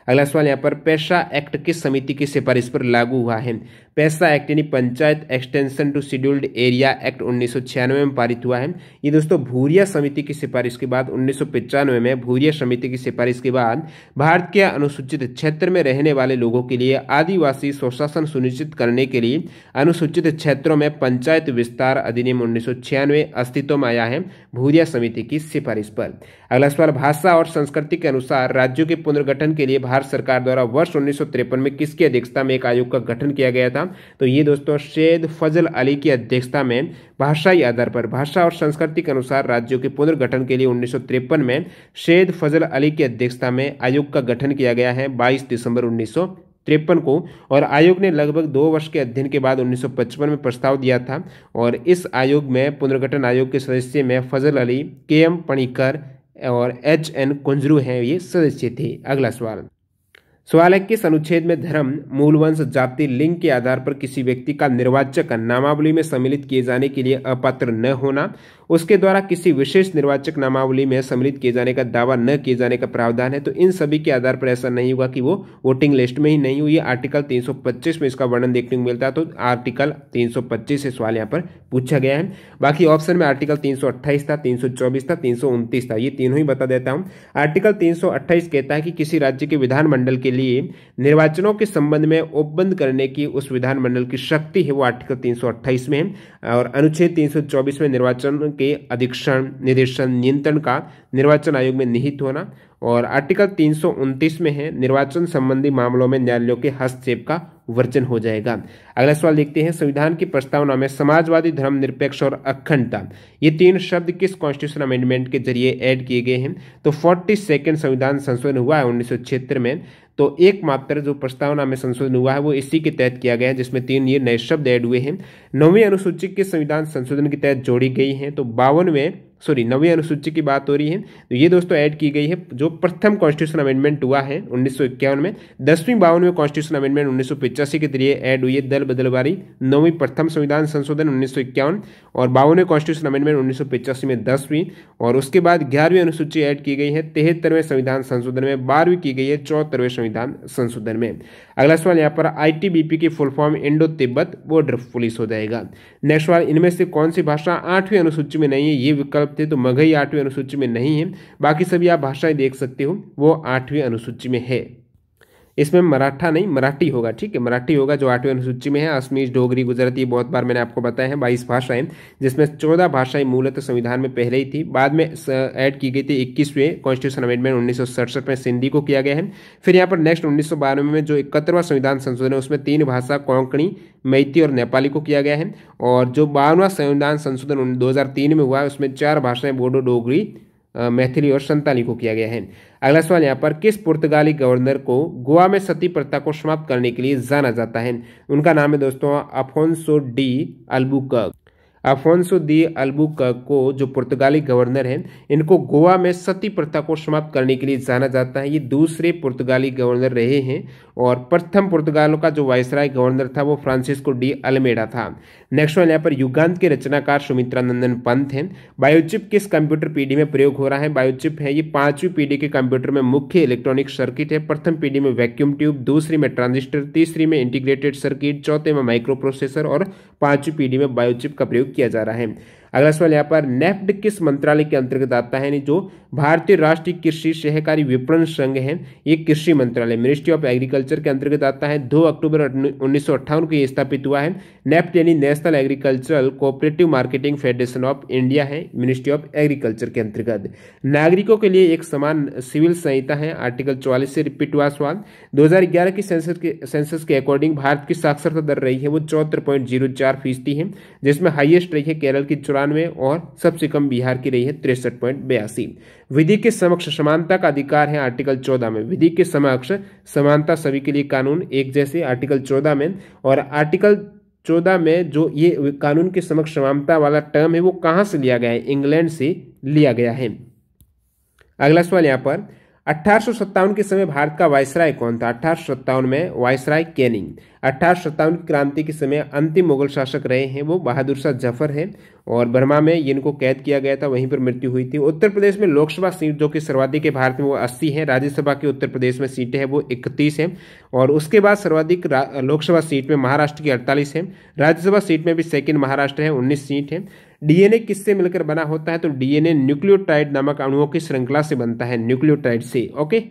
अगला सवाल यहाँ पर पेशा एक्ट किस समिति की सिफारिश पर लागू हुआ है। पेशा एक्ट यानी panchayat extension to scheduled area act 1996 में पारित हुआ है। ये दोस्तों भूरिया समिति की सिफारिश के बाद 1995 में भूरिया समिति की सिफारिश के बाद भारत के अनुसूचित क्षेत्र में रहने वाले लोगों के लिए आदिवासी स्वशासन सुनिश्चित करने के लिए अनुसूचित क्षेत्रों में पंचायत विस्तार अधिनियम 1996 अस्तित्व में आया है भूरिया समिति की सिफारिश पर। अगला सवाल भाषा और संस्कृति के अनुसार राज्यों के पुनर्गठन के लिए भारत सरकार द्वारा वर्ष 1953 में किसकी अध्यक्षता में एक आयोग का गठन किया गया था। तो ये दोस्तों सैयद फजल अली की अध्यक्षता में भाषाई आधार पर भाषा और संस्कृति के अनुसार राज्यों के पुनर्गठन के लिए 1953 में सैयद फजल अली की अध्यक्षता में आयोग का गठन किया गया है 22 दिसंबर 1953 को। और आयोग ने लगभग 2 वर्ष के अध्ययन के बाद 1955 में प्रस्ताव दिया था। और इस आयोग में पुनर्गठन आयोग के सदस्य में फजल अली, KM पणिकर और HN कुंजरू हैं, ये सदस्य थे। अगला सवाल सवाल है किस अनुच्छेद में धर्म, मूलवंश, जाति, लिंग के आधार पर किसी व्यक्ति का निर्वाचक नामावली में सम्मिलित किए जाने के लिए अपात्र न होना, उसके द्वारा किसी विशेष निर्वाचक नामावली में सम्मिलित किए जाने का दावा न किए जाने का प्रावधान है। तो इन सभी के आधार पर ऐसा नहीं होगा कि वो वोटिंग लिस्ट में ही नहीं हुई। आर्टिकल 325 में इसका वर्णन देखने को मिलता है। तो आर्टिकल 325 से सवाल यहाँ पर पूछा गया है। बाकी ऑप्शन में आर्टिकल 328 था, 324 था, 329 था, ये तीनों ही बता देता हूँ। आर्टिकल 328 कहता है कि किसी राज्य के विधानमंडल के लिए निर्वाचनों के संबंध में उपबंध करने की उस विधानमंडल की शक्ति है, वो आर्टिकल 328 में है। और अनुच्छेद 324 में निर्वाचन के अधीक्षण, निर्देशन, नियंत्रण का निर्वाचन आयोग में निहित होना। और आर्टिकल 329 में है निर्वाचन संबंधी मामलों में न्यायालयों के हस्तक्षेप का वर्जन हो जाएगा। अगला सवाल देखते हैं, संविधान की प्रस्तावना में समाजवादी, धर्मनिरपेक्ष और अखंडता, ये तीन शब्द किस कॉन्स्टिट्यूशन अमेंडमेंट के जरिए ऐड किए गए हैं? तो 42वां संविधान संशोधन हुआ है 1976 में। तो एकमात्र जो प्रस्तावना में संशोधन हुआ है वो इसी के तहत किया गया है, जिसमें तीन ये नए शब्द ऐड हुए हैं। 9वीं अनुसूची के संविधान संशोधन के तहत जोड़ी गई हैं। तो 9वीं अनुसूची की बात हो रही है, तो ये दोस्तों ऐड की गई है जो प्रथम कॉन्स्टिट्यूशन अमेंडमेंट हुआ है 1951 में। 10वीं 52वें कॉन्स्टिट्यूशन अमेंडमेंट 1985 के जरिए ऐड हुई है दल बदलवारी। 9वीं प्रथम संविधान संशोधन 1951 और 52वें कॉन्स्टिट्यूशन अमेंडमेंट 1985 में 10वीं। और उसके बाद 11वीं अनुसूची ऐड की गई है 73वें संविधान संशोधन में, 12वीं की गई है 74वें संविधान संशोधन में। अगला सवाल यहाँ पर ITBP की full form Indo Tibet border police हो जाएगा। नेक्स्ट सवाल, इनमें से कौन सी भाषा 8वीं अनुसूची में नहीं है? ये विकल्प थे, तो मगही 8वीं अनुसूची में नहीं है। बाकी सभी आप भाषाएं देख सकते हो, वो 8वीं अनुसूची में है। इसमें मराठा नहीं, मराठी होगा, ठीक है, मराठी होगा जो 8वीं अनुसूची में है। असमीज, डोगरी, गुजराती, बहुत बार मैंने आपको बताया है 22 भाषाएं, जिसमें 14 भाषाएं मूलतः संविधान में पहले ही थी, बाद में ऐड की गई थी 21वें कॉन्स्टिट्यूशन अमेंडमेंट 1967 में सिंधी को किया गया है। फिर यहाँ पर नेक्स्ट 1992 में जो 71वां संविधान संशोधन है उसमें 3 भाषा कोंकणी, मैती और नेपाली को किया गया है। और जो 52वां संविधान संशोधन 2003 में हुआ है उसमें 4 भाषाएं बोडो, डोगरी, मैथिली और संताली को किया गया है। अगला सवाल यहाँ पर, किस पुर्तगाली गवर्नर को गोवा में सती प्रथा को समाप्त करने के लिए जाना जाता है? उनका नाम है दोस्तों अफोंसो डी अल्बुकर्क। अफोंसो दी अल्बुकर्क को, जो पुर्तगाली गवर्नर हैं, इनको गोवा में सती प्रथा को समाप्त करने के लिए जाना जाता है। ये दूसरे पुर्तगाली गवर्नर रहे हैं। और प्रथम पुर्तगाल का जो वायसराय गवर्नर था वो फ्रांसिस्को डी अल्मेडा था। नेक्स्ट वन, यहाँ पर युगांत के रचनाकार सुमित्रा नंदन पंत हैं। बायोचिप किस कंप्यूटर पीढ़ी में प्रयोग हो रहा है? बायोचिप है ये 5वीं पीढ़ी के कंप्यूटर में मुख्य इलेक्ट्रॉनिक सर्किट है। प्रथम पीढ़ी में वैक्यूम ट्यूब, दूसरी में ट्रांजिस्टर, तीसरी में इंटीग्रेटेड सर्किट, चौथे में माइक्रो प्रोसेसर और 5वीं पीढ़ी में बायोचिप का प्रयोग किया जा रहा है। अगला सवाल यहाँ पर, नेफ्ट किस मंत्रालय के अंतर्गत आता है? जो भारतीय राष्ट्रीय कृषि सहकारी विपणन संघ है, ये कृषि मंत्रालय मिनिस्ट्री ऑफ एग्रीकल्चर के अंतर्गत आता है। 2 अक्टूबर 1958 को ये स्थापित हुआ है। नेफ्ट यानी national agricultural cooperative marketing federation of India है, मिनिस्ट्री ऑफ एग्रीकल्चर के अंतर्गत। नागरिकों के लिए एक समान सिविल संहिता है, आर्टिकल 44 से रिपीट हुआ सवाल। 2011 की सेंसस के अकॉर्डिंग भारत की साक्षरता दर रही है वो 74.04% है, जिसमें हाईएस्ट रही है केरल की 94 और सबसे कम बिहार की रही है 63.82। विधि के समक्ष समानता का अधिकार है आर्टिकल 14 में। विधि के समक्ष समानता सभी के लिए कानून एक जैसे, आर्टिकल 14 में। और आर्टिकल 14 में जो ये कानून के समक्ष समानता वाला टर्म है वो कहां से लिया गया है? इंग्लैंड से लिया गया है। अगला सवाल यहाँ पर, 1857 के समय भारत का वायसराय कौन था? 1857 में वायसराय कैनिंग। 1857 की क्रांति के समय अंतिम मुगल शासक रहे हैं वो बहादुर शाह जफर हैं। और बर्मा में इनको कैद किया गया था, वहीं पर मृत्यु हुई थी। उत्तर प्रदेश में लोकसभा सीट जो कि सर्वाधिक है भारत में वो 80 है। राज्यसभा की उत्तर प्रदेश में सीटें हैं वो 31 है। और उसके बाद सर्वाधिक लोकसभा सीट में महाराष्ट्र की 48 है। राज्यसभा सीट में भी सेकंड महाराष्ट्र है, 19 सीट है। डीएनए किससे मिलकर बना होता है? तो डीएनए न्यूक्लियोटाइड नामक अणुओं की श्रृंखला से बनता है, न्यूक्लियोटाइड से। ओके,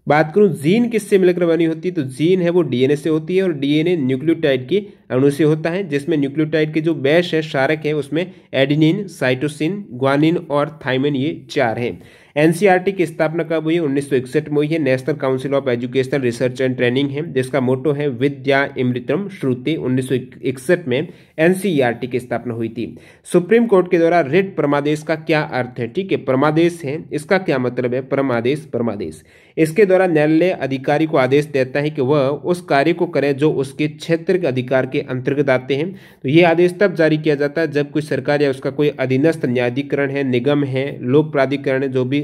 बात करूं जीन किससे मिलकर बनी होती है? तो जीन है वो डीएनए से होती है और डीएनए न्यूक्लियोटाइड के अणु से होता है, जिसमें न्यूक्लियोटाइड के जो बेस है, क्षारक है, उसमें एडेनिन, साइटोसिन, ग्वानिन और थाइमिन, ये 4 हैं। एनसीईआरटी की स्थापना कब हुई? 1961 में हुई है। National council of educational research and training है, जिसका मोटो है विद्या अमृतम श्रुति। 1961 में एनसीईआरटी की स्थापना हुई थी। सुप्रीम कोर्ट के द्वारा रिट परमादेश का क्या अर्थ है? ठीक है, परमादेश है, इसका क्या मतलब है? परमादेश, परमादेश इसके द्वारा न्यायालय अधिकारी को आदेश देता है कि वह उस कार्य को करे जो उसके क्षेत्र के अधिकार के अंतर्गत आते हैं। तो ये आदेश तब जारी किया जाता है जब कोई सरकार या उसका कोई अधीनस्थ न्यायाधिकरण है, निगम है, लोक प्राधिकरण है, जो भी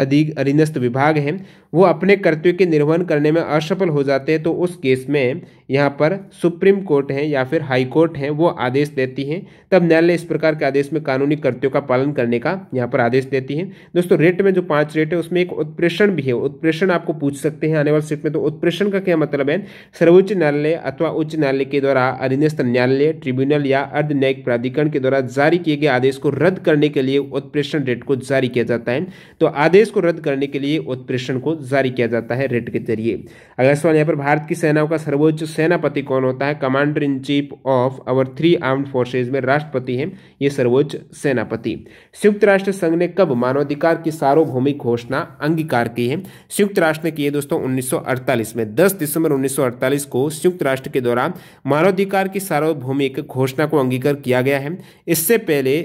अधीनस्थ विभाग हैं वो अपने कर्तव्य के निर्वहन करने में असफल हो जाते हैं तो उस केस में यहाँ पर सुप्रीम कोर्ट है या फिर हाई कोर्ट है वो आदेश देती है। तब न्यायालय इस प्रकार के आदेश में कानूनी कर्तव्यों का पालन करने का यहाँ पर आदेश देती है। दोस्तों रेट में जो 5 रेट है उसमें एक उत्प्रेषण भी है। उत्प्रेषण आपको पूछ सकते हैं आने वाले सेट में। तो उत्प्रेषण का क्या मतलब है? सर्वोच्च न्यायालय अथवा उच्च न्यायालय के द्वारा अधीनस्थ न्यायालय, ट्रिब्यूनल या अर्ध न्यायिक प्राधिकरण के द्वारा जारी किए गए आदेश को रद्द करने के लिए उत्प्रेषण रेट को जारी किया जाता है। तो आदेश को रद्द करने के लिए उत्प्रेषण को जारी किया जाता है रेट के जरिए। अगला सवाल यहाँ पर भारत की सेनाओं का सर्वोच्च सेनापति कौन होता है? Commander in chief of our 3 armed forces में राष्ट्रपति है ये सर्वोच्च सेनापति। संयुक्त राष्ट्र संघ ने कब मानवाधिकार की सार्वभौमिक घोषणा अंगीकार की है? संयुक्त राष्ट्र ने की है दोस्तों 1948 में। 10 दिसंबर 1948 को संयुक्त राष्ट्र के द्वारा मानवाधिकार की सार्वभौमिक घोषणा को अंगीकार किया गया है। इससे पहले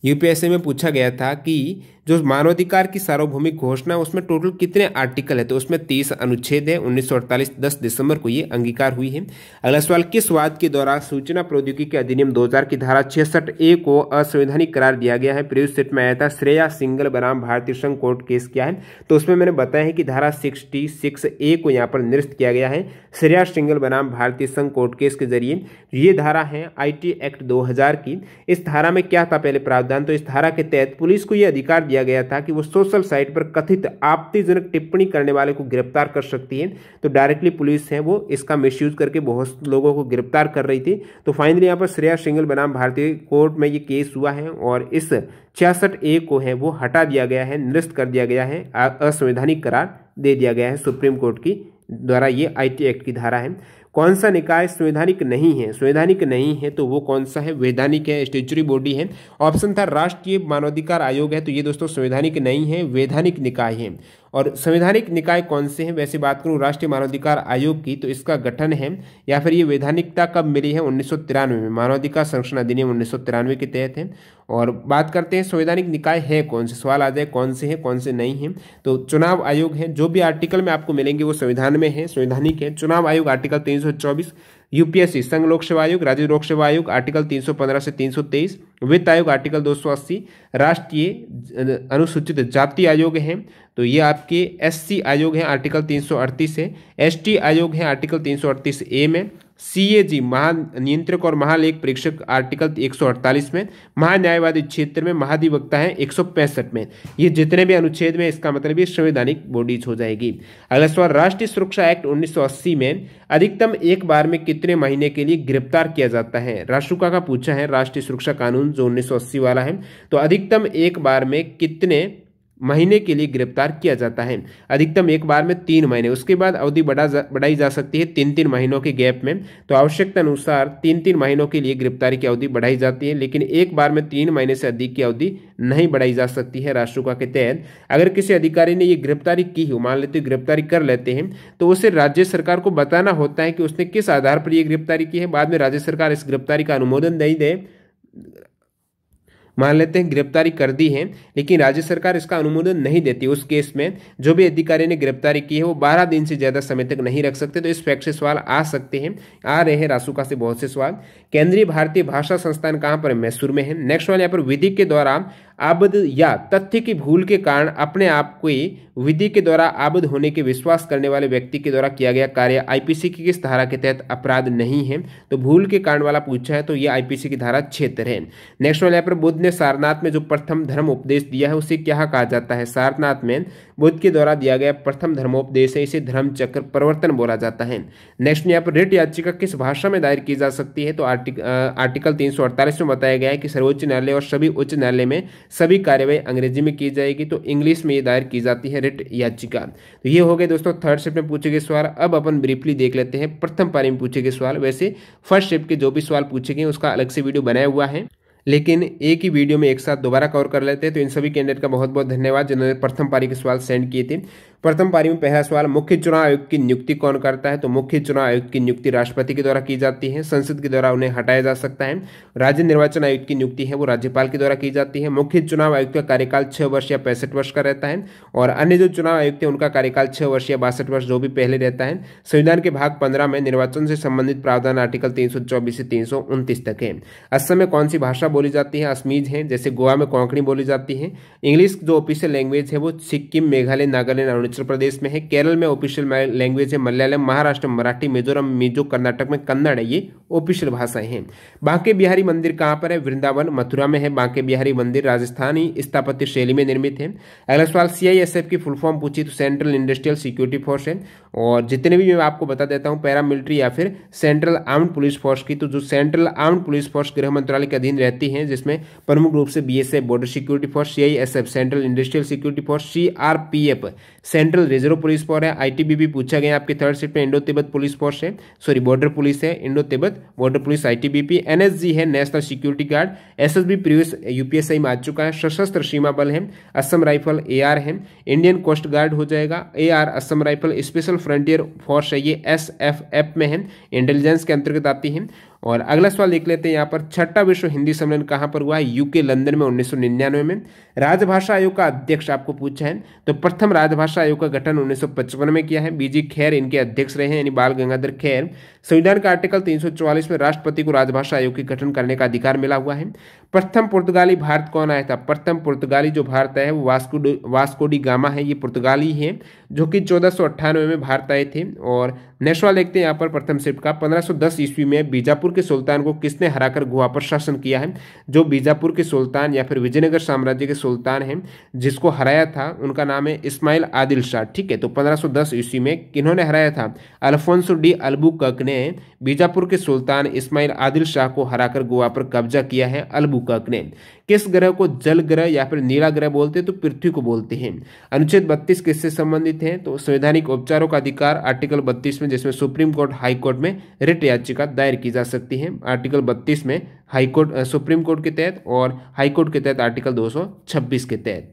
यूपीएससी में पूछा गया था कि जो मानवाधिकार की सार्वभौमिक घोषणा उसमें टोटल कितने आर्टिकल है? तो उसमें 30 अनुच्छेद है। 1948 10 दिसंबर को ये अंगीकार हुई है। अगला सवाल, किस वाद के द्वारा सूचना प्रौद्योगिकी अधिनियम 2000 की धारा 66A को असंवैधानिक करार दिया गया है? प्रीवियस सेट में आया था श्रेया सिंगल बनाम भारतीय संघ कोर्ट केस क्या है? तो उसमें मैंने बताया है कि धारा 66A को यहाँ पर निरस्त किया गया है श्रेया सिंगल बनाम भारतीय संघ कोर्ट केस के जरिए। ये धारा है IT एक्ट 2000 की। इस धारा में क्या था पहले प्रावधान? तो इस धारा के तहत पुलिस को यह अधिकार दिया गया था कि वो सोशल साइट पर कथित आपत्तिजनक टिप्पणी करने वाले को गिरफ्तार कर सकती है। तो डायरेक्टली पुलिस है वो इसका मिसयूज करके बहुत लोगों को गिरफ्तार कर रही थी। तो फाइनली यहाँ पर श्रेया सिंगल बनाम भारतीय कोर्ट में ये केस हुआ है और इस 66A को है वो हटा दिया गया है, निरस्त कर दिया गया है, असंवैधानिक करार दे दिया गया है सुप्रीम कोर्ट की द्वारा। ये IT एक्ट की धारा है। कौन सा निकाय संवैधानिक नहीं है? संवैधानिक नहीं है तो वो कौन सा है? वैधानिक है, स्टैट्यूटरी बॉडी है। ऑप्शन था राष्ट्रीय मानवाधिकार आयोग है। तो ये दोस्तों संवैधानिक नहीं है, वैधानिक निकाय है। और संवैधानिक निकाय कौन से हैं? वैसे बात करूं राष्ट्रीय मानवाधिकार आयोग की तो इसका गठन है या फिर ये वैधानिकता कब मिली है? 1993 में। मानवाधिकार संरक्षण अधिनियम 1993 के तहत है। और बात करते हैं संवैधानिक निकाय है कौन से। सवाल आ जाए कौन से हैं कौन से नहीं हैं। तो चुनाव आयोग है। जो भी आर्टिकल में आपको मिलेंगे वो संविधान में है, संवैधानिक है। चुनाव आयोग आर्टिकल 324, यूपीएससी संघ लोक सेवा आयोग, राज्य लोक सेवा आयोग आर्टिकल 315 से 323, वित्त आयोग आर्टिकल 280, राष्ट्रीय अनुसूचित जाति आयोग है तो ये आपके SC आयोग है आर्टिकल 338 है, ST आयोग है आर्टिकल 338A में, CAG महानियंत्रक और महालेख परीक्षक आर्टिकल 148 में, महान्यायवादी क्षेत्र में महाधिवक्ता है 165 में। ये जितने भी अनुच्छेद में इसका मतलब ये संवैधानिक बॉडीज हो जाएगी। अगला सवाल, राष्ट्रीय सुरक्षा एक्ट 1980 में अधिकतम एक बार में कितने महीने के लिए गिरफ्तार किया जाता है? राष्ट्रपति का पूछा है राष्ट्रीय सुरक्षा कानून जो 1980 वाला है। तो अधिकतम एक बार में कितने महीने के लिए गिरफ्तार किया जाता है? अधिकतम एक बार में 3 महीने। उसके बाद अवधि बढ़ाई जा सकती है 3-3 महीनों के गैप में। तो आवश्यकता अनुसार 3-3 महीनों के लिए गिरफ्तारी की अवधि बढ़ाई जाती है, लेकिन एक बार में 3 महीने से अधिक की अवधि नहीं बढ़ाई जा सकती है राष्ट्रपति के तहत। अगर किसी अधिकारी ने ये गिरफ्तारी की हो, मान लेते गिरफ्तारी कर लेते हैं, तो उसे राज्य सरकार को बताना होता है कि उसने किस आधार पर यह गिरफ्तारी की है। बाद में राज्य सरकार इस गिरफ्तारी का अनुमोदन नहीं दे, मान लेते हैं गिरफ्तारी कर दी है लेकिन राज्य सरकार इसका अनुमोदन नहीं देती, उस केस में जो भी अधिकारी ने गिरफ्तारी की है वो 12 दिन से ज्यादा समय तक नहीं रख सकते। तो इस फैक्ट से सवाल आ सकते हैं, आ रहे हैं रासुका से बहुत से सवाल। केंद्रीय भारतीय भाषा संस्थान कहां पर है? मैसूर में है। नेक्स्ट वाले यहाँ पर विधि के द्वारा आबद्ध या तथ्य की भूल के कारण अपने आप को विधि के द्वारा आबद्ध होने के विश्वास करने वाले व्यक्ति के द्वारा किया गया कार्य आईपीसी की किस धारा के तहत अपराध नहीं है? तो भूल के कारण वाला पूछा है तो ये आईपीसी की धारा 76 है। नेक्स्ट वाले यहाँ पर बुद्ध ने सारनाथ में जो प्रथम धर्म उपदेश दिया है उसे क्या कहा जाता है? सारनाथ में बुद्ध के द्वारा दिया गया प्रथम धर्मोपदेश है, इसे धर्म चक्र प्रवर्तन बोला जाता है। नेक्स्ट यहाँ पर रिट याचिका किस भाषा में दायर की जा सकती है? तो आर्टिकल 348 में बताया गया है कि सर्वोच्च न्यायालय और सभी उच्च न्यायालय में सभी कार्यवाही अंग्रेजी में की जाएगी, तो इंग्लिश में ये दायर की जाती है रिट याचिका। तो ये हो गए दोस्तों थर्ड शिफ्ट में पूछे गए सवाल। अब अपन ब्रीफली देख लेते हैं प्रथम पारी में पूछे गए सवाल। वैसे फर्स्ट शिफ्ट के जो भी सवाल पूछे गए उसका अलग से वीडियो बनाया हुआ है, लेकिन एक ही वीडियो में एक साथ दोबारा कवर कर लेते हैं। तो इन सभी कैंडिडेट का बहुत बहुत धन्यवाद जिन्होंने प्रथम पारी के सवाल सेंड किए थे। प्रथम पारी में पहला सवाल, मुख्य चुनाव आयुक्त की नियुक्ति कौन करता है? तो मुख्य चुनाव आयुक्त की नियुक्ति राष्ट्रपति के द्वारा की जाती है, संसद के द्वारा उन्हें हटाया जा सकता है। राज्य निर्वाचन आयुक्त की नियुक्ति है वो राज्यपाल के द्वारा की जाती है। मुख्य चुनाव आयुक्त का कार्यकाल 6 वर्ष या 65 वर्ष का रहता है, और अन्य जो चुनाव आयुक्त है उनका कार्यकाल 6 वर्ष या 62 वर्ष जो भी पहले रहता है। संविधान के भाग 15 में निर्वाचन से संबंधित प्रावधान आर्टिकल 324 से 329 तक है। असम में कौन सी भाषा बोली जाती है? असमीज है। जैसे गोवा में कोंकणी बोली जाती है। इंग्लिश जो ऑफिशियल लैंग्वेज है वो सिक्किम, मेघालय, नागालैंड, अरुणाचल प्रदेश में है। केरल में ऑफिशियल लैंग्वेज है मलयालम, महाराष्ट्र मराठी, मिजोरम, मिजो, कर्नाटक में कन्नड़ है, ये ऑफिशियल भाषाएं हैं। बांके बिहारी मंदिर कहाँ पर है? वृंदावन मथुरा में है बांके बिहारी मंदिर, राजस्थानी स्थापत्य शैली में निर्मित है। अगला सवाल, सीआईएसएफ की फुल फॉर्म पूछी तो सेंट्रल इंडस्ट्रियल सिक्योरिटी फोर्स है। और जितने भी मैं आपको बता देता हूँ पैरामिलिट्री या फिर सेंट्रल आर्म्ड पुलिस फोर्स की, तो जो सेंट्रल आर्म्ड पुलिस फोर्स गृह मंत्रालय के अधीन रहती है, जिसमें प्रमुख रूप से BSF border security force, CISF central industrial security force, CRPF central reserve police force है। आईटीबीपी पूछा गया आपके थर्ड शिफ्ट में, इंडो तिब्बत पुलिस फोर्स है, सॉरी बॉर्डर पुलिस है, Indo Tibet border police ITBP. NSG है national security guard. SSB previous UPSI में आ चुका है। सशस्त्र सीमा बल है, असम राइफल एआर है। इंडियन कोस्ट गार्ड हो जाएगा AR, Assam rifle. Special frontier force है ये एसएफएफ में है, इंटेलिजेंस के अंतर्गत आती है। और अगला सवाल देख लेते हैं यहाँ पर, छठा विश्व हिंदी सम्मेलन कहाँ पर हुआ है? यूके लंदन में 1999 में। राजभाषा आयोग का अध्यक्ष आपको पूछा है, तो प्रथम राजभाषा आयोग का गठन 1955 में किया है। बीजी खैर इनके अध्यक्ष रहे हैं, यानी बाल गंगाधर खैर। संविधान का आर्टिकल 344 में राष्ट्रपति को राजभाषा आयोग के गठन करने का अधिकार मिला हुआ है। प्रथम पुर्तगाली भारत कौन आया था? प्रथम पुर्तगाली जो भारत आया है वो वास्को डी गामा है, ये पुर्तगाली है, जो कि 1498 में भारत आए थे। और नेक्स्ट सवाल देखते हैं यहाँ पर प्रथम शिफ्ट का, 1510 ईस्वी में बीजापुर के सुल्तान को किसने हराकर गोवा पर शासन किया है? जो बीजापुर के सुल्तान या फिर विजयनगर साम्राज्य के सुल्तान हैं जिसको हराया था उनका नाम है इस्माइल आदिल शाह। ठीक है, तो 1510 ईस्वी में किन्होंने हराया था? अल्फोंसो डी अल्बुकर्क ने बीजापुर के सुल्तान इस्माइल आदिल शाह को हराकर गोवा पर कब्जा किया है अल्बुकर्क ने। किस ग्रह को जल ग्रह या फिर नीला ग्रह बोलते हैं? तो पृथ्वी को बोलते हैं। अनुच्छेद 32 किससे संबंधित है? तो संवैधानिक उपचारों का अधिकार आर्टिकल 32 में, जिसमें सुप्रीम कोर्ट हाई कोर्ट में रिट याचिका दायर की जा सकती है। आर्टिकल 32 में हाई कोर्ट सुप्रीम कोर्ट के तहत और हाई कोर्ट के तहत आर्टिकल 226 के तहत।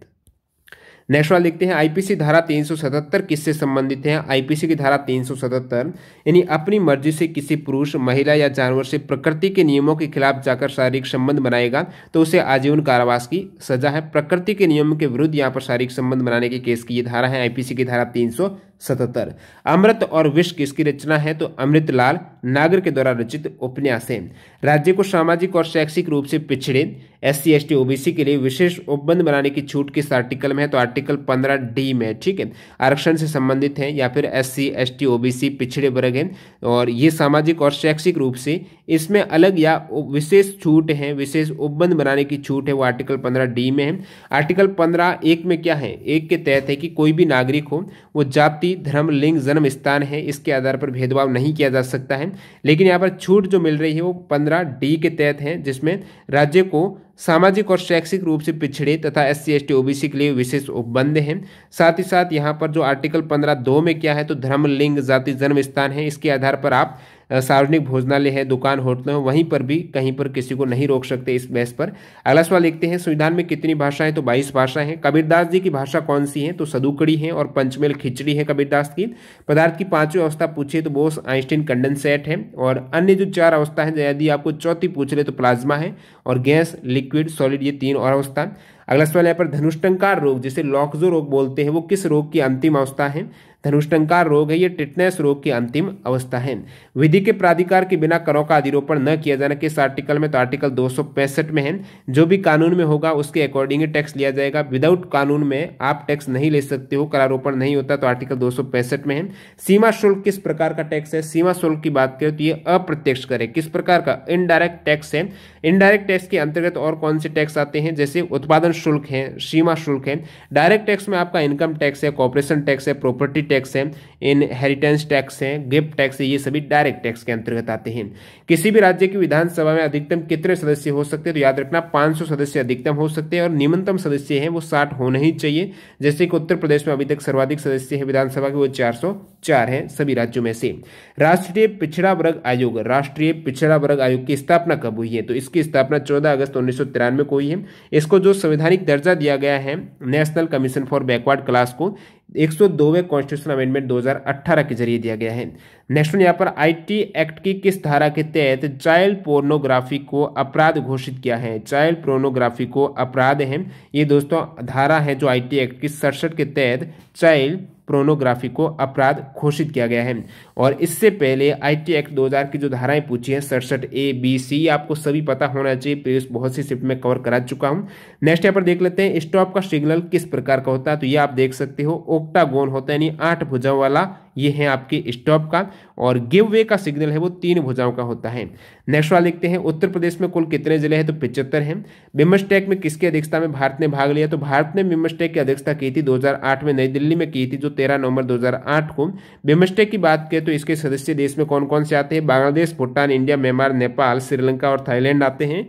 नेक्स्ट वाला देखते हैं, आईपीसी धारा 377 किससे संबंधित है? आईपीसी की धारा 377 यानी अपनी मर्जी से किसी पुरुष, महिला या जानवर से प्रकृति के नियमों के खिलाफ जाकर शारीरिक संबंध बनाएगा तो उसे आजीवन कारावास की सजा है। प्रकृति के नियमों के विरुद्ध यहाँ पर शारीरिक संबंध बनाने के केस की ये धारा है आईपीसी की धारा 377। अमृत और विष किसकी रचना है? तो अमृतलाल नागर के द्वारा रचित उपन्यास है। राज्य को सामाजिक और शैक्षिक रूप से पिछड़े एससी एसटी ओबीसी के लिए विशेष उपबंध बनाने की छूट किस आर्टिकल में है? तो आर्टिकल 15D में। ठीक है, आरक्षण से संबंधित है या फिर एससी एसटी ओबीसी पिछड़े वर्ग है, और ये सामाजिक और शैक्षिक रूप से इसमें अलग या विशेष छूट है, विशेष उपबंध बनाने की छूट है, वो आर्टिकल 15D में है। आर्टिकल 15(1) में क्या है? एक के तहत है कि कोई भी नागरिक हो, वो जाति, धर्म, लिंग, जन्म स्थान है, इसके आधार पर भेदभाव नहीं किया जा सकता है। लेकिन यहाँ पर छूट जो मिल रही है वो 15D के तहत है, जिसमें राज्य को सामाजिक और शैक्षिक रूप से पिछड़े तथा एससी एसटी ओबीसी के लिए विशेष उपबंध हैं। साथ ही साथ यहाँ पर जो आर्टिकल 15(2) में क्या है? तो धर्म, लिंग, जाति, जन्म स्थान है, इसके आधार पर आप सार्वजनिक भोजनालय है, दुकान, होटल है, वहीं पर भी कहीं पर किसी को नहीं रोक सकते इस बेस पर। अगला सवाल देखते हैं, संविधान में कितनी भाषाएं? तो 22 भाषाएं हैं। कबीरदास जी की भाषा कौन सी है? तो सदुकड़ी है और पंचमेल खिचड़ी है कबीरदास की। पदार्थ की पांचवी अवस्था पूछे तो बोस आइंस्टीन कंडेंसेट है। और अन्य जो 4 अवस्था है, यदि आपको चौथी पूछ ले तो प्लाज्मा है, और गैस, लिक्विड, सॉलिड, ये 3 और अवस्था। अगला सवाल यहाँ पर, धनुष्टंकार रोग जिसे लॉक्जो रोग बोलते हैं वो किस रोग की अंतिम अवस्था है? धनुष्टंकार रोग है ये टिटनेस रोग की अंतिम अवस्था है। विधि के प्राधिकार के बिना करों का अधिरोपण न किया जाना किस आर्टिकल में? तो आर्टिकल 265 में है। जो भी कानून में होगा उसके अकॉर्डिंग टैक्स लिया जाएगा। विदाउट कानून में आप टैक्स नहीं ले सकते हो, करारोपण नहीं होता, तो आर्टिकल 265 में है। सीमा शुल्क किस प्रकार का टैक्स है? सीमा शुल्क की बात करें तो ये अप्रत्यक्ष कर है। किस प्रकार का? इनडायरेक्ट टैक्स है। इनडायरेक्ट टैक्स के अंतर्गत और कौन से टैक्स आते हैं? जैसे उत्पादन शुल्क है, सीमा शुल्क है। डायरेक्ट टैक्स में आपका इनकम टैक्स है, कॉर्पोरेशन टैक्स है, प्रॉपर्टी टैक्स है, इनहेरिटेंस टैक्स है, गिफ्ट टैक्स है, ये सभी डायरेक्ट टैक्स के अंतर्गत आते हैं। किसी भी राज्य की विधानसभा में अधिकतम कितने सदस्य हो सकते हैं? तो याद रखना 500 सदस्य अधिकतम हो सकते हैं, और न्यूनतम सदस्य हैं वो 60 होने ही चाहिए। जैसे कि उत्तर प्रदेश में अभी तक सर्वाधिक सदस्य है विधानसभा के, वो 404 हैं सभी राज्यों में से। राष्ट्रीय पिछड़ा वर्ग आयोग, राष्ट्रीय पिछड़ा वर्ग आयोग की स्थापना कब हुई है? तो इसकी स्थापना 14 अगस्त 1993 को हुई है। इसको जो संवैधानिक दर्जा दिया गया है national commission for backward class को, 102वें कॉन्स्टिट्यूशन अमेंडमेंट 2018 के जरिए दिया गया है। नेक्स्ट वन यहाँ पर आईटी एक्ट की किस धारा के तहत चाइल्ड पोर्नोग्राफी को अपराध घोषित किया है? चाइल्ड पोर्नोग्राफी को अपराध है, ये दोस्तों धारा है जो आईटी एक्ट की 67 के तहत चाइल्ड पोर्नोग्राफी को अपराध घोषित किया गया है। और इससे पहले आईटी एक्ट 2000 की जो धाराएं पूछी है 67A, B, C, आपको सभी पता होना चाहिए, प्रीवियस बहुत सी शिफ्ट में कवर करा चुका हूं। नेक्स्ट यहाँ पर देख लेते हैं स्टॉप का सिग्नल किस प्रकार का होता है। तो ये आप देख सकते हो ओक्टागोन होता है, यानी 8 भुजाओं वाला ये है आपके स्टॉप का। और गिव वे का सिग्नल है वो 3 भुजाओं का होता है। नेक्स्ट वाला देखते हैं उत्तर प्रदेश में कुल कितने जिले हैं? तो 75 हैं। बिम्स्टेक में किसकी अध्यक्षता में भारत ने भाग लिया? तो भारत ने बिम्स्टेक की अध्यक्षता की थी 2008 में नई दिल्ली में की थी, जो 13 नवंबर 2008 को। बिम्स्टेक की बात करें तो इसके सदस्य देश में कौन कौन से आते हैं? बांग्लादेश, भूटान, इंडिया, म्यांमार, नेपाल, श्रीलंका और थाईलैंड आते हैं।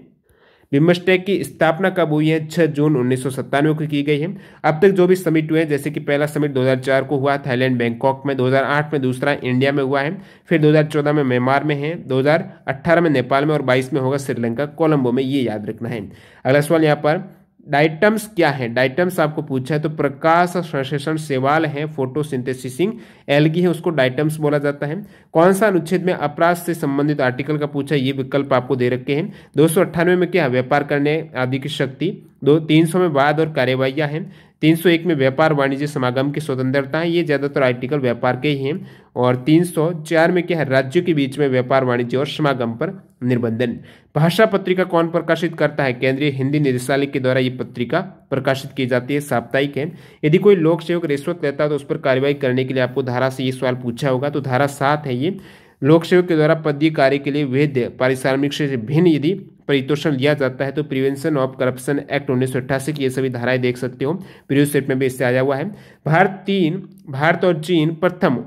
बिम्स्टेक की स्थापना कब हुई है? 6 जून 1997 को की गई है। अब तक जो भी समिट हुए हैं, जैसे कि पहला समिट 2004 को हुआ थाईलैंड बैंकॉक में, 2008 में दूसरा इंडिया में हुआ है, फिर 2014 में म्यांमार में है, 2018 में नेपाल में और 22 में होगा श्रीलंका कोलंबो में, ये याद रखना है। अगला सवाल यहाँ पर डाइटम्स क्या है? डाइटम्स आपको पूछा है तो प्रकाश संश्लेषण शैवाल है, फोटोसिंथेसिसिंग एल्गी है, उसको डाइटम्स बोला जाता है। कौन सा अनुच्छेद में अपराध से संबंधित आर्टिकल का पूछा है? ये विकल्प आपको दे रखे हैं। 298 में क्या? व्यापार करने आदि की शक्ति। 300 में वाद और कार्यवाहियां हैं। 301 में व्यापार वाणिज्य समागम की स्वतंत्रता है, ये ज्यादातर आर्टिकल व्यापार के ही हैं। और 304 में क्या है? राज्यों के बीच में व्यापार वाणिज्य और समागम पर निर्बंधन। भाषा पत्रिका कौन प्रकाशित करता है? केंद्रीय हिंदी निदेशालय के द्वारा ये पत्रिका प्रकाशित की जाती है, साप्ताहिक है। यदि कोई लोक सेवक रिश्वत लेता है तो उस पर कार्रवाई करने के लिए आपको धारा से ये सवाल पूछा होगा, तो धारा 7 है ये। लोक सेवक के द्वारा पदीय कार्य के लिए वैध पारिश्रमिक से भिन्न यदि परितोषण लिया जाता है तो प्रिवेंशन ऑफ करप्शन एक्ट 1988 की ये सभी धाराएं देख सकते हो, प्रीवियस सेट में भी इससे आया हुआ है। भारत और चीन प्रथम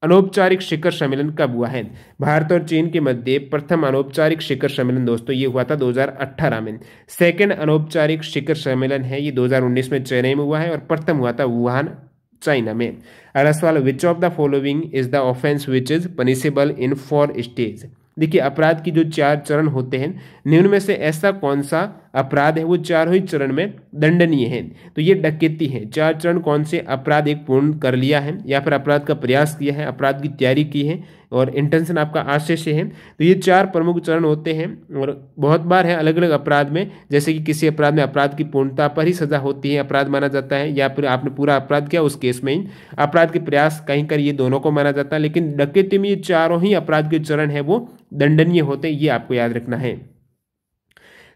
अनौपचारिक शिखर सम्मेलन कब हुआ है? भारत और चीन के मध्य प्रथम अनौपचारिक शिखर सम्मेलन दोस्तों ये हुआ था 2018 में। सेकेंड अनौपचारिक शिखर सम्मेलन है ये 2019 में चेन्नई में हुआ है, और प्रथम हुआ था वुहान चाइना में। अगला सवाल, which of the following is the offence which is punishable in 4 stage? देखिए अपराध की जो 4 चरण होते हैं, निम्न में से ऐसा कौन सा अपराध है वो चारों ही चरण में दंडनीय है? तो ये डकैती है। 4 चरण कौन से? अपराध एक पूर्ण कर लिया है, या फिर अपराध का प्रयास किया है, अपराध की तैयारी की है, और इंटेंशन आपका आशय से है। तो ये 4 प्रमुख चरण होते हैं, और बहुत बार है अलग अलग अपराध में, जैसे कि किसी अपराध में अपराध की पूर्णता पर ही सजा होती है, अपराध माना जाता है, या फिर आपने पूरा अपराध किया उस केस में ही अपराध के प्रयास कहीं कर, ये दोनों को माना जाता है। लेकिन डकैती में ये चारों ही अपराध के चरण है वो दंडनीय होते हैं, ये आपको याद रखना है।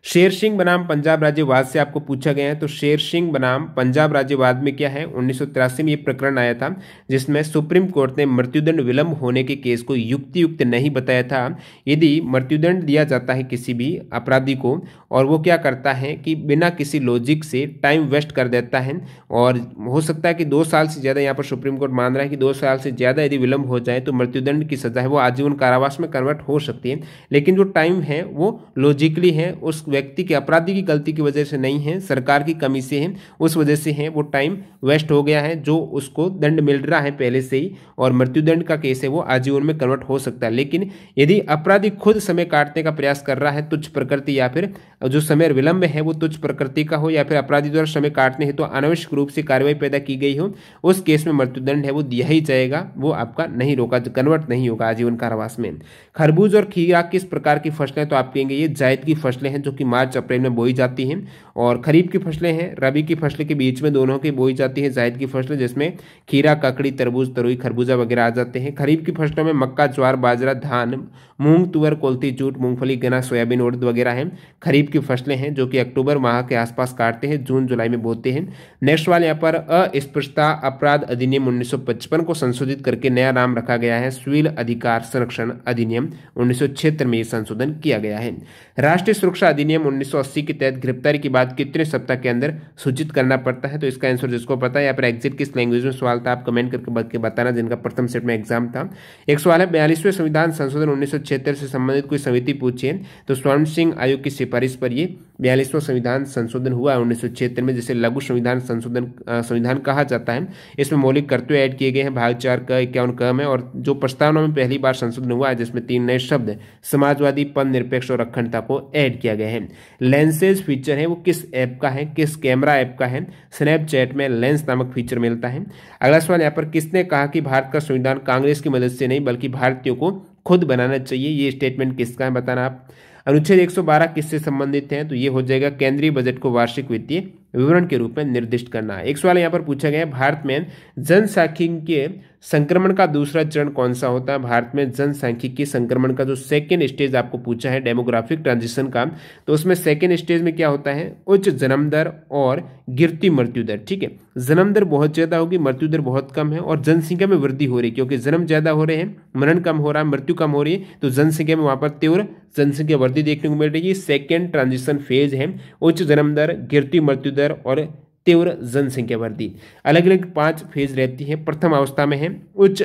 शेर सिंह बनाम पंजाब राज्यवाद से आपको पूछा गया है, तो शेर सिंह बनाम पंजाब राज्यवाद में क्या है? 1983 में ये प्रकरण आया था, जिसमें सुप्रीम कोर्ट ने मृत्युदंड विलंब होने के केस को युक्तियुक्त नहीं बताया था। यदि मृत्युदंड दिया जाता है किसी भी अपराधी को, और वो क्या करता है कि बिना किसी लॉजिक से टाइम वेस्ट कर देता है, और हो सकता है कि 2 साल से ज़्यादा, यहाँ पर सुप्रीम कोर्ट मान रहा है कि 2 साल से ज़्यादा यदि विलंब हो जाए तो मृत्युदंड की सजा है वो आजीवन कारावास में कन्वर्ट हो सकती है। लेकिन जो टाइम है वो लॉजिकली है, उस व्यक्ति के अपराधी की गलती की वजह से नहीं है, सरकार की कमी से है, उस वजह से है वो टाइम वेस्ट हो गया है, जो उसको दंड मिल रहा है पहले से ही, और मृत्युदंड का केस है वो आजीवन में कन्वर्ट हो सकता है। लेकिन यदि अपराधी खुद समय काटने का प्रयास कर रहा है तुच्छ प्रकृति, या फिर जो समय विलंब है वो तुच्छ प्रकृति का हो, या फिर अपराधी द्वारा समय काटने हेतु अनावश्यक रूप से कार्रवाई पैदा की गई हो, उस केस में मृत्युदंड है वो दिया ही जाएगा, वो आपका नहीं रोका, कन्वर्ट नहीं होगा आजीवन कारावास में। खरबूज और खीरा किस प्रकार की फसलें? तो आप कहेंगे ये जायद की फसलें हैं, जो कि मार्च अप्रैल में बोई जाती हैं, और खरीफ की फसलें हैं, रबी की फसलें के बीच में दोनों की बोई जाती है जायद की फसलें, जिसमें खीरा, ककड़ी, तरबूज, तरोई, खरबूजा वगैरह आ जाते हैं। खरीफ की फसलों में मक्का, ज्वार, बाजरा, धान, मूंग, तुअर, कोल्थी, जूट, मूंगफली, गन्ना, सोयाबीन, उड़द वगैरह हैं। खरीफ की फसलें हैं जो कि अक्टूबर माह के आसपास काटते हैं, जून जुलाई में बोते हैं। नेक्स्ट वाले यहाँ पर अस्पृश्यता अपराध अधिनियम 1955 को संशोधित करके नया नाम रखा गया है सिविल अधिकार संरक्षण अधिनियम 1976 में ये संशोधन किया गया है। राष्ट्रीय सुरक्षा अधिनियम 1980 के तहत गिरफ्तारी की बात कितने सप्ताह के अंदर सूचित करना पड़ता है? तो इसका आंसर जिसको पता है, यहाँ पर एग्जिट किस लैंग्वेज में सवाल था आप कमेंट करके बताना, जिनका प्रथम सेट में एग्जाम था। एक सवाल है 42वें संविधान संशोधन 1976 से संबंधित कोई समिति पूछी है, तो स्वर्ण सिंह आयोग की सिफारिश पर ये 42वां संविधान संशोधन हुआ 1976 में, जिसे लघु संविधान संविधान कहा जाता है। इसमें मौलिक कर्तव्य ऐड किए गए हैं, भाग 4 क 51 क में, और जो प्रस्तावना में पहली बार संशोधन हुआ है जिसमें 3 नए शब्द समाजवादी, पद निरपेक्ष और अखंडता को ऐड किया गया है। लेंसेज फीचर है वो किस ऐप का है, किस कैमरा ऐप का है? स्नैपचैट में लेंस नामक फीचर मिलता है। अगला सवाल यहाँ पर, किसने कहा कि भारत का संविधान कांग्रेस की मदद से नहीं बल्कि भारतीयों को खुद बनाना चाहिए? ये स्टेटमेंट किसका है बताना आप। अनुच्छेद 112 किससे संबंधित है? तो ये हो जाएगा केंद्रीय बजट को वार्षिक वित्तीय विवरण के रूप में निर्दिष्ट करना। एक सवाल यहाँ पर पूछा गया है, भारत में जनसांख्यिकीय संक्रमण का दूसरा चरण कौन सा होता है? भारत में जनसांख्यिकीय संक्रमण का जो सेकेंड स्टेज आपको पूछा है डेमोग्राफिक ट्रांजिशन का, तो उसमें सेकेंड स्टेज में क्या होता है? उच्च जन्म दर और गिरती मृत्यु दर। ठीक है, जन्म दर बहुत ज्यादा होगी, मृत्यु दर बहुत कम है, और जनसंख्या में वृद्धि हो रही है, क्योंकि जन्म ज्यादा हो रहे हैं, मरण कम हो रहा है, मृत्यु कम हो रही है, तो जनसंख्या में वहां पर तीव्र जनसंख्या वृद्धि देखने को मिल रही है। सेकेंड ट्रांजिशन फेज है, उच्च जन्म दर, गिरती मृत्यु दर और तीव्र जनसंख्या वृद्धि। अलग अलग 5 फेज रहती है। प्रथम अवस्था में है उच्च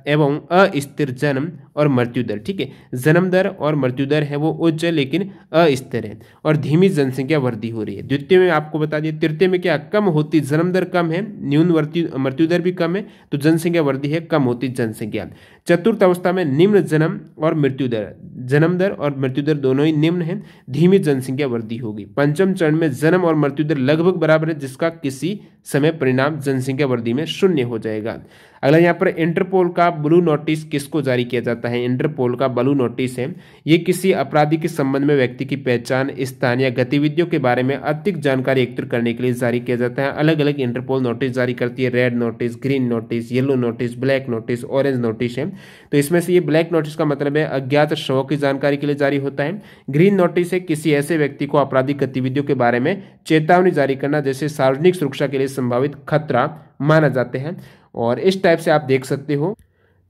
एवं अस्थिर जन्म और मृत्यु दर। ठीक है, जन्म दर और मृत्यु दर है वो उच्च लेकिन अस्थिर है और धीमी जनसंख्या वृद्धि हो रही है। द्वितीय में आपको बता दिए, तृतीय में क्या कम होती, जन्म दर कम है, न्यून मृत्यु दर भी कम है, तो जनसंख्या वृद्धि है, कम होती जनसंख्या। चतुर्थ अवस्था में निम्न जन्म और मृत्यु दर, जन्म दर और मृत्यु दर दोनों ही निम्न है, धीमी जनसंख्या वृद्धि होगी। पंचम चरण में जन्म और मृत्यु दर लगभग बराबर है, जिसका किसी समय परिणाम जनसंख्या वृद्धि में शून्य हो जाएगा। अगला यहाँ पर इंटरपोल का ब्लू नोटिस किसको जारी किया जाता है? इंटरपोल का ब्लू नोटिस है ये किसी अपराधी के संबंध में व्यक्ति की पहचान, स्थान या गतिविधियों के बारे में अधिक जानकारी एकत्रित करने के लिए जारी किया जाता है। अलग अलग इंटरपोल नोटिस जारी करती है, red notice, green notice, yellow notice, black notice, orange notice है। तो इसमें से ये ब्लैक नोटिस का मतलब है अज्ञात शवों की जानकारी के लिए जारी होता है। ग्रीन नोटिस है किसी ऐसे व्यक्ति को आपराधिक गतिविधियों के बारे में चेतावनी जारी करना जैसे सार्वजनिक सुरक्षा के लिए संभावित खतरा माना जाते हैं। और इस टाइप से आप देख सकते हो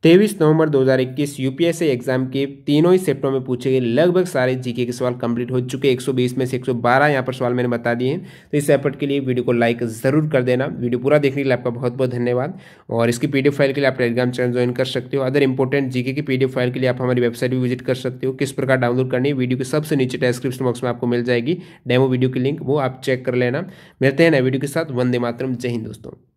23 नवंबर 2021 यूपीएससी एग्जाम के तीनों ही सेक्टरों में पूछे गए लगभग सारे जीके के सवाल कंप्लीट हो चुके हैं। 120 में से 112 यहाँ पर सवाल मैंने बता दिए हैं। तो इस एफर्ट के लिए वीडियो को लाइक जरूर कर देना। वीडियो पूरा देखने के लिए आपका बहुत बहुत धन्यवाद। और इसकी पीडीएफ फाइल के लिए आप टेलीग्राम चैनल ज्वाइन कर सकते हो। अदर इंपॉर्टेंट जीके की पीडीएफ फाइल के लिए आप हमारी वेबसाइट भी विजिट कर सकते हो। किस प्रकार डाउनलोड करनी है वीडियो के सबसे नीचे डिस्क्रिप्शन बॉक्स में आपको मिल जाएगी डेमो वीडियो की लिंक, वो आप चेक कर लेना। मिलते हैं नए वीडियो के साथ। वंदे मातरम, जय हिंद दोस्तों।